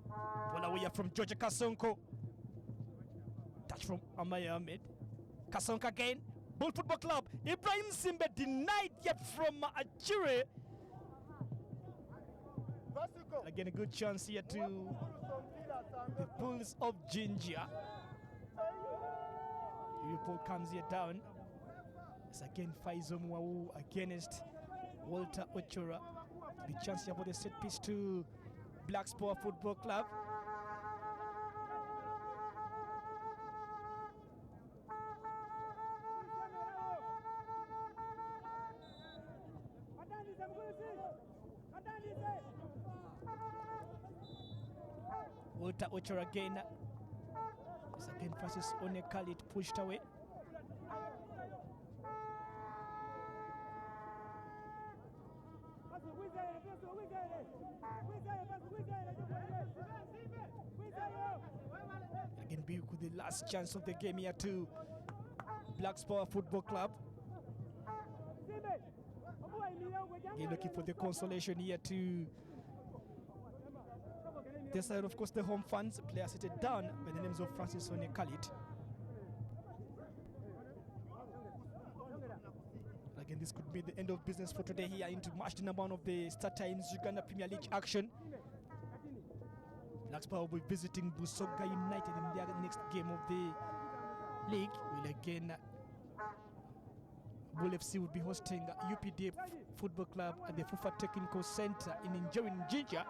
Ball away from George Kasonko. Touch from Amaya Ahmed. Kasonko again. Bull Football Club. Ibrahim Simbe denied yet from Achire. Again, a good chance here to the Bulls of Ginger. Liverpool comes here down. It's again Faizo Mwau against Walter Ochora. The chance here for the set piece to Blacks Power Football Club. Walter Ochora again. It's again Francis One Khalid pushed away. Again, Biuk with the last chance of the game here to Blacks Power Football Club. Again, looking for the consolation here to this side, of course, the home fans. Player seated down by the names of Francis One Khalid. Again, this could be the end of business for today here into match number 1 of the Star Times Uganda Premier League action. Blacks Power will be visiting Busoga United in their next game of the league. Will again, Bull FC will be hosting UPDF Football Club at the FUFA Technical Center in Njeri Jinja.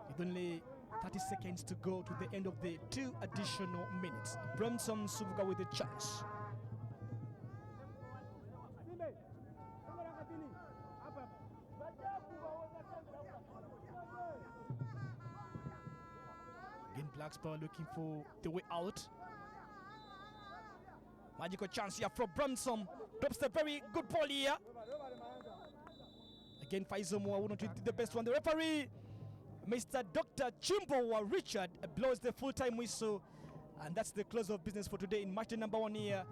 With only 30 seconds to go to the end of the 2 additional minutes. Bromson Suvuga with the chance. Again, Blacks Power looking for the way out. Magical chance here from Bromson. Drops a very good ball here. Again, Faizo Mwau not the best one. The referee, Mr. Dr. Chimbo Richard, blows the full-time whistle, and that's the close of business for today in match number 1 here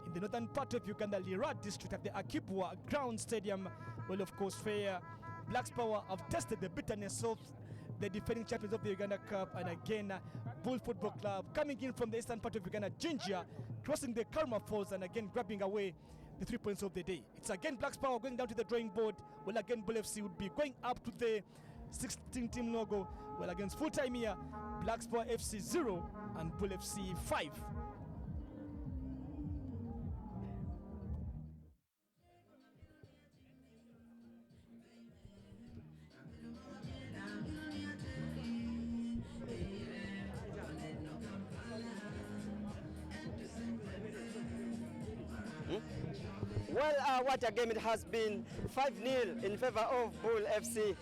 in the northern part of Uganda, Lira district at the Akibwa Ground Stadium. Well, of course, fair Blacks Power have tested the bitterness of the defending champions of the Uganda Cup, and again, Bull Football Club coming in from the eastern part of Uganda, Jinja, crossing the Karma Falls and again grabbing away the 3 points of the day. It's again Blacks Power going down to the drawing board. Well, again, Bull FC would be going up to the 16-team logo. Well, against full-time here, Blacks Power FC 0 and Bull FC 5. Well, what a game it has been. 5-0 in favor of Bull FC.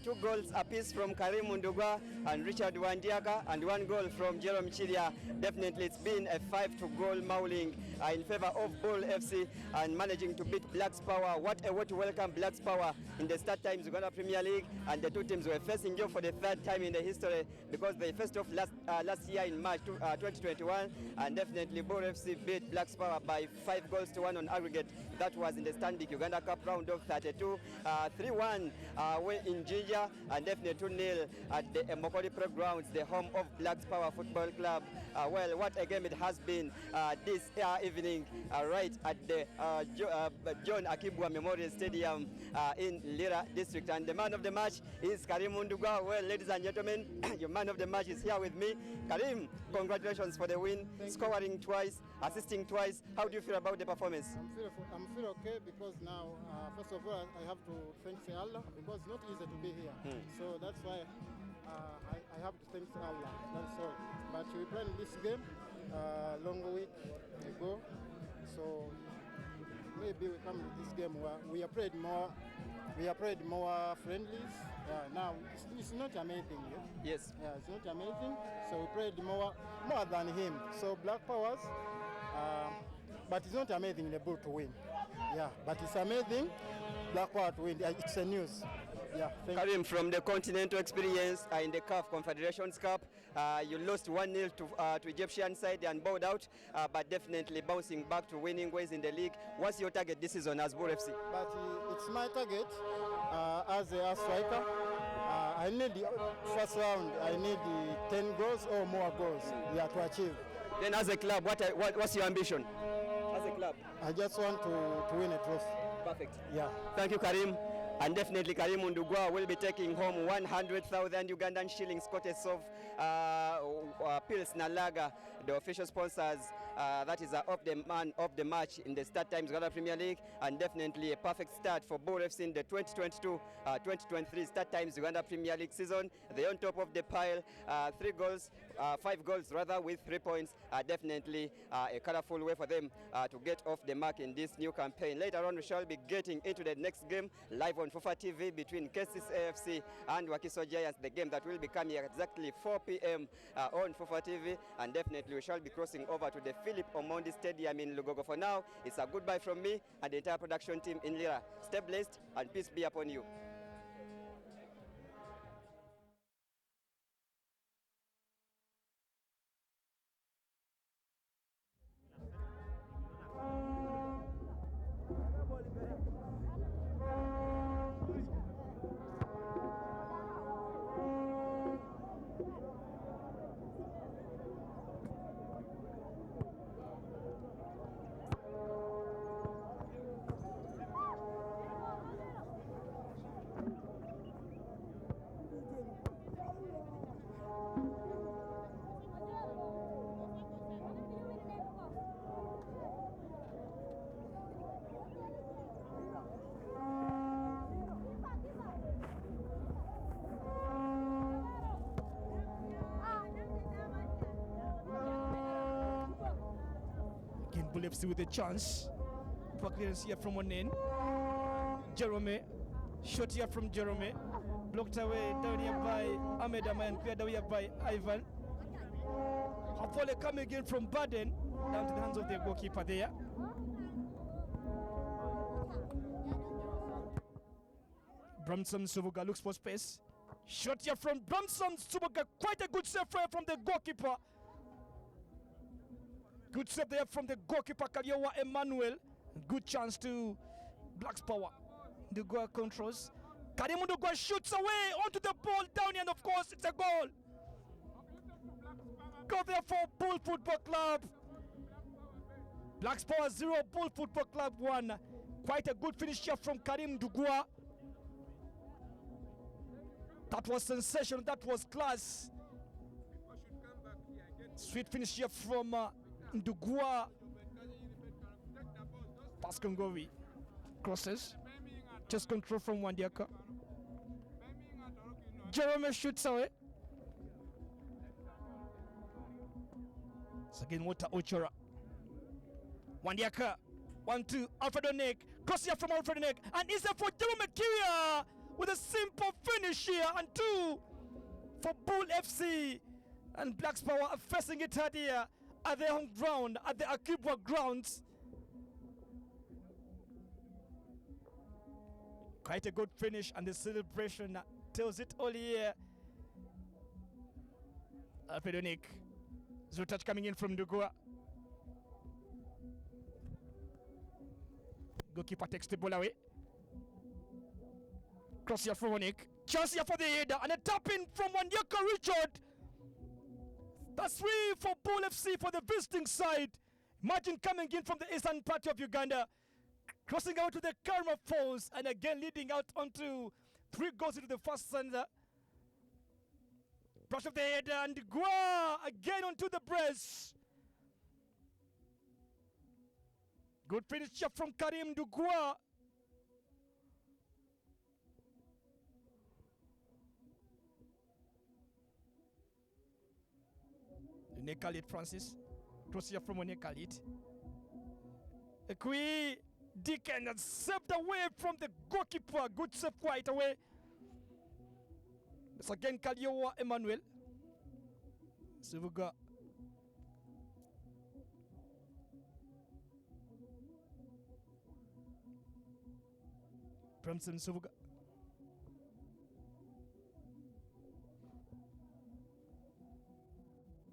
2 goals apiece from Karim Ndugua and Richard Wandiaka, and 1 goal from Jerome Chilia. Definitely it's been a 5-goal mauling in favor of Bull FC and managing to beat Blacks Power. What a way to welcome Blacks Power in the Star Times Uganda Premier League, and the 2 teams were facing you for the 3rd time in the history because they faced off last year in March 2021, and definitely Bull FC beat Blacks Power by 5 goals to 1 on aggregate That was in the Stanbic Uganda Cup round of 32. 3-1 away in Jinja, and definitely 2-0 at the Mokoli Pro Grounds, the home of Blacks Power Football Club. Well, what a game it has been this evening, right at the John Akibwa Memorial Stadium in Lira District. And the man of the match is Karim Ndugwa. Well, ladies and gentlemen, your man of the match is here with me. Karim, congratulations for the win, scoring twice, assisting twice. How do you feel about the performance? I'm feel okay because now, first of all, I have to thank Allah because it's not easy to be here. So that's why I have to thank Allah. That's all. But we played this game long week ago, so maybe we come to this game where we have played more. We have played more friendlies. Now it's not amazing. Yeah? Yes. Yeah, it's not amazing. So we played more than him. So Black Powers, but it's not amazing the bull to win. Yeah, but it's amazing Black Power to win. It's a news. Yeah. Karim, from the continental experience in the CAF Confederations Cup, you lost 1-0 to Egyptian side and bowed out, but definitely bouncing back to winning ways in the league. What's your target this season as Bull FC? But it's my target as a striker. I need the first round. I need the 10 goals or more goals to achieve. Then as a club, what's your ambition? As a club? I just want to win a trophy. Perfect. Yeah. Thank you, Karim. And definitely Karim Ndugwa will be taking home 100,000 Ugandan shillings courtesy of Pilsner Lager, the official sponsors. That is of the match in the Start Times Uganda Premier League, and definitely a perfect start for Bull FC in the 2022-2023 Start Times Uganda Premier League season. They're on top of the pile, 5 goals rather, with 3 points. Definitely a colorful way for them to get off the mark in this new campaign. Later on, we shall be getting into the next game live on FUFA TV between KCS AFC and Wakiso Giants, the game that will be coming at exactly 4 p.m. On FUFA TV, and definitely we shall be crossing over to the Philip Omondi Stadium in Lugogo. For now, it's a goodbye from me and the entire production team in Lira. Stay blessed and peace be upon you. Bull FC with a chance. Poor clearance here from one end. Jerome. Shot here from Jerome. Blocked away down here by Ahmed Aman. Cleared away by Ivan. Hapole coming again from Baden. Down to the hands of the goalkeeper there. Bramson Subuga looks for space. Shot here from Bramson Subuga. Quite a good save from the goalkeeper. Good save there from the goalkeeper, Kaliowa Emmanuel. Good chance to Blacks Power. Ndugwa controls. Karim Ndugwa shoots away onto the ball down, and of course it's a goal. Go there for Bull Football Club. Blacks Power 0, Bull Football Club 1. Quite a good finish here from Karim Ndugwa. That was sensational. That was class. Sweet finish here from Ndugwa. Paskongovi crosses. Just control from Wandiaka. Jerome shoots away. It's again Walter Ochora. Wandiaka. 1-2. Alfredo Nick. Cross here from Alfredo Nick. And is there for Jerome Kiria with a simple finish here. And 2 for Bull FC. And Blacks Power are facing it hard here at their home ground, at the Akibwa grounds. Quite a good finish, and the celebration tells it all here. Alfredo Nick. Zutach coming in from Ndugwa. Goalkeeper takes the ball away. Cross here from Onik. Chance here for the header and a tap in from Wandiaka Richard. That's 3 for Bull FC for the visiting side. Imagine coming in from the eastern part of Uganda, crossing out to the Karma Falls, and again leading out onto 3 goals into the first center. Brush of the header and Gua again onto the brace. Good finish from Karim Dugua. Khalid Francis. Cross here from Khalid. Ekwi Deacon has saved away from the goalkeeper. Good save quite away. It's again Kaliowa Emmanuel. Sivuga. Bremson Sivuga.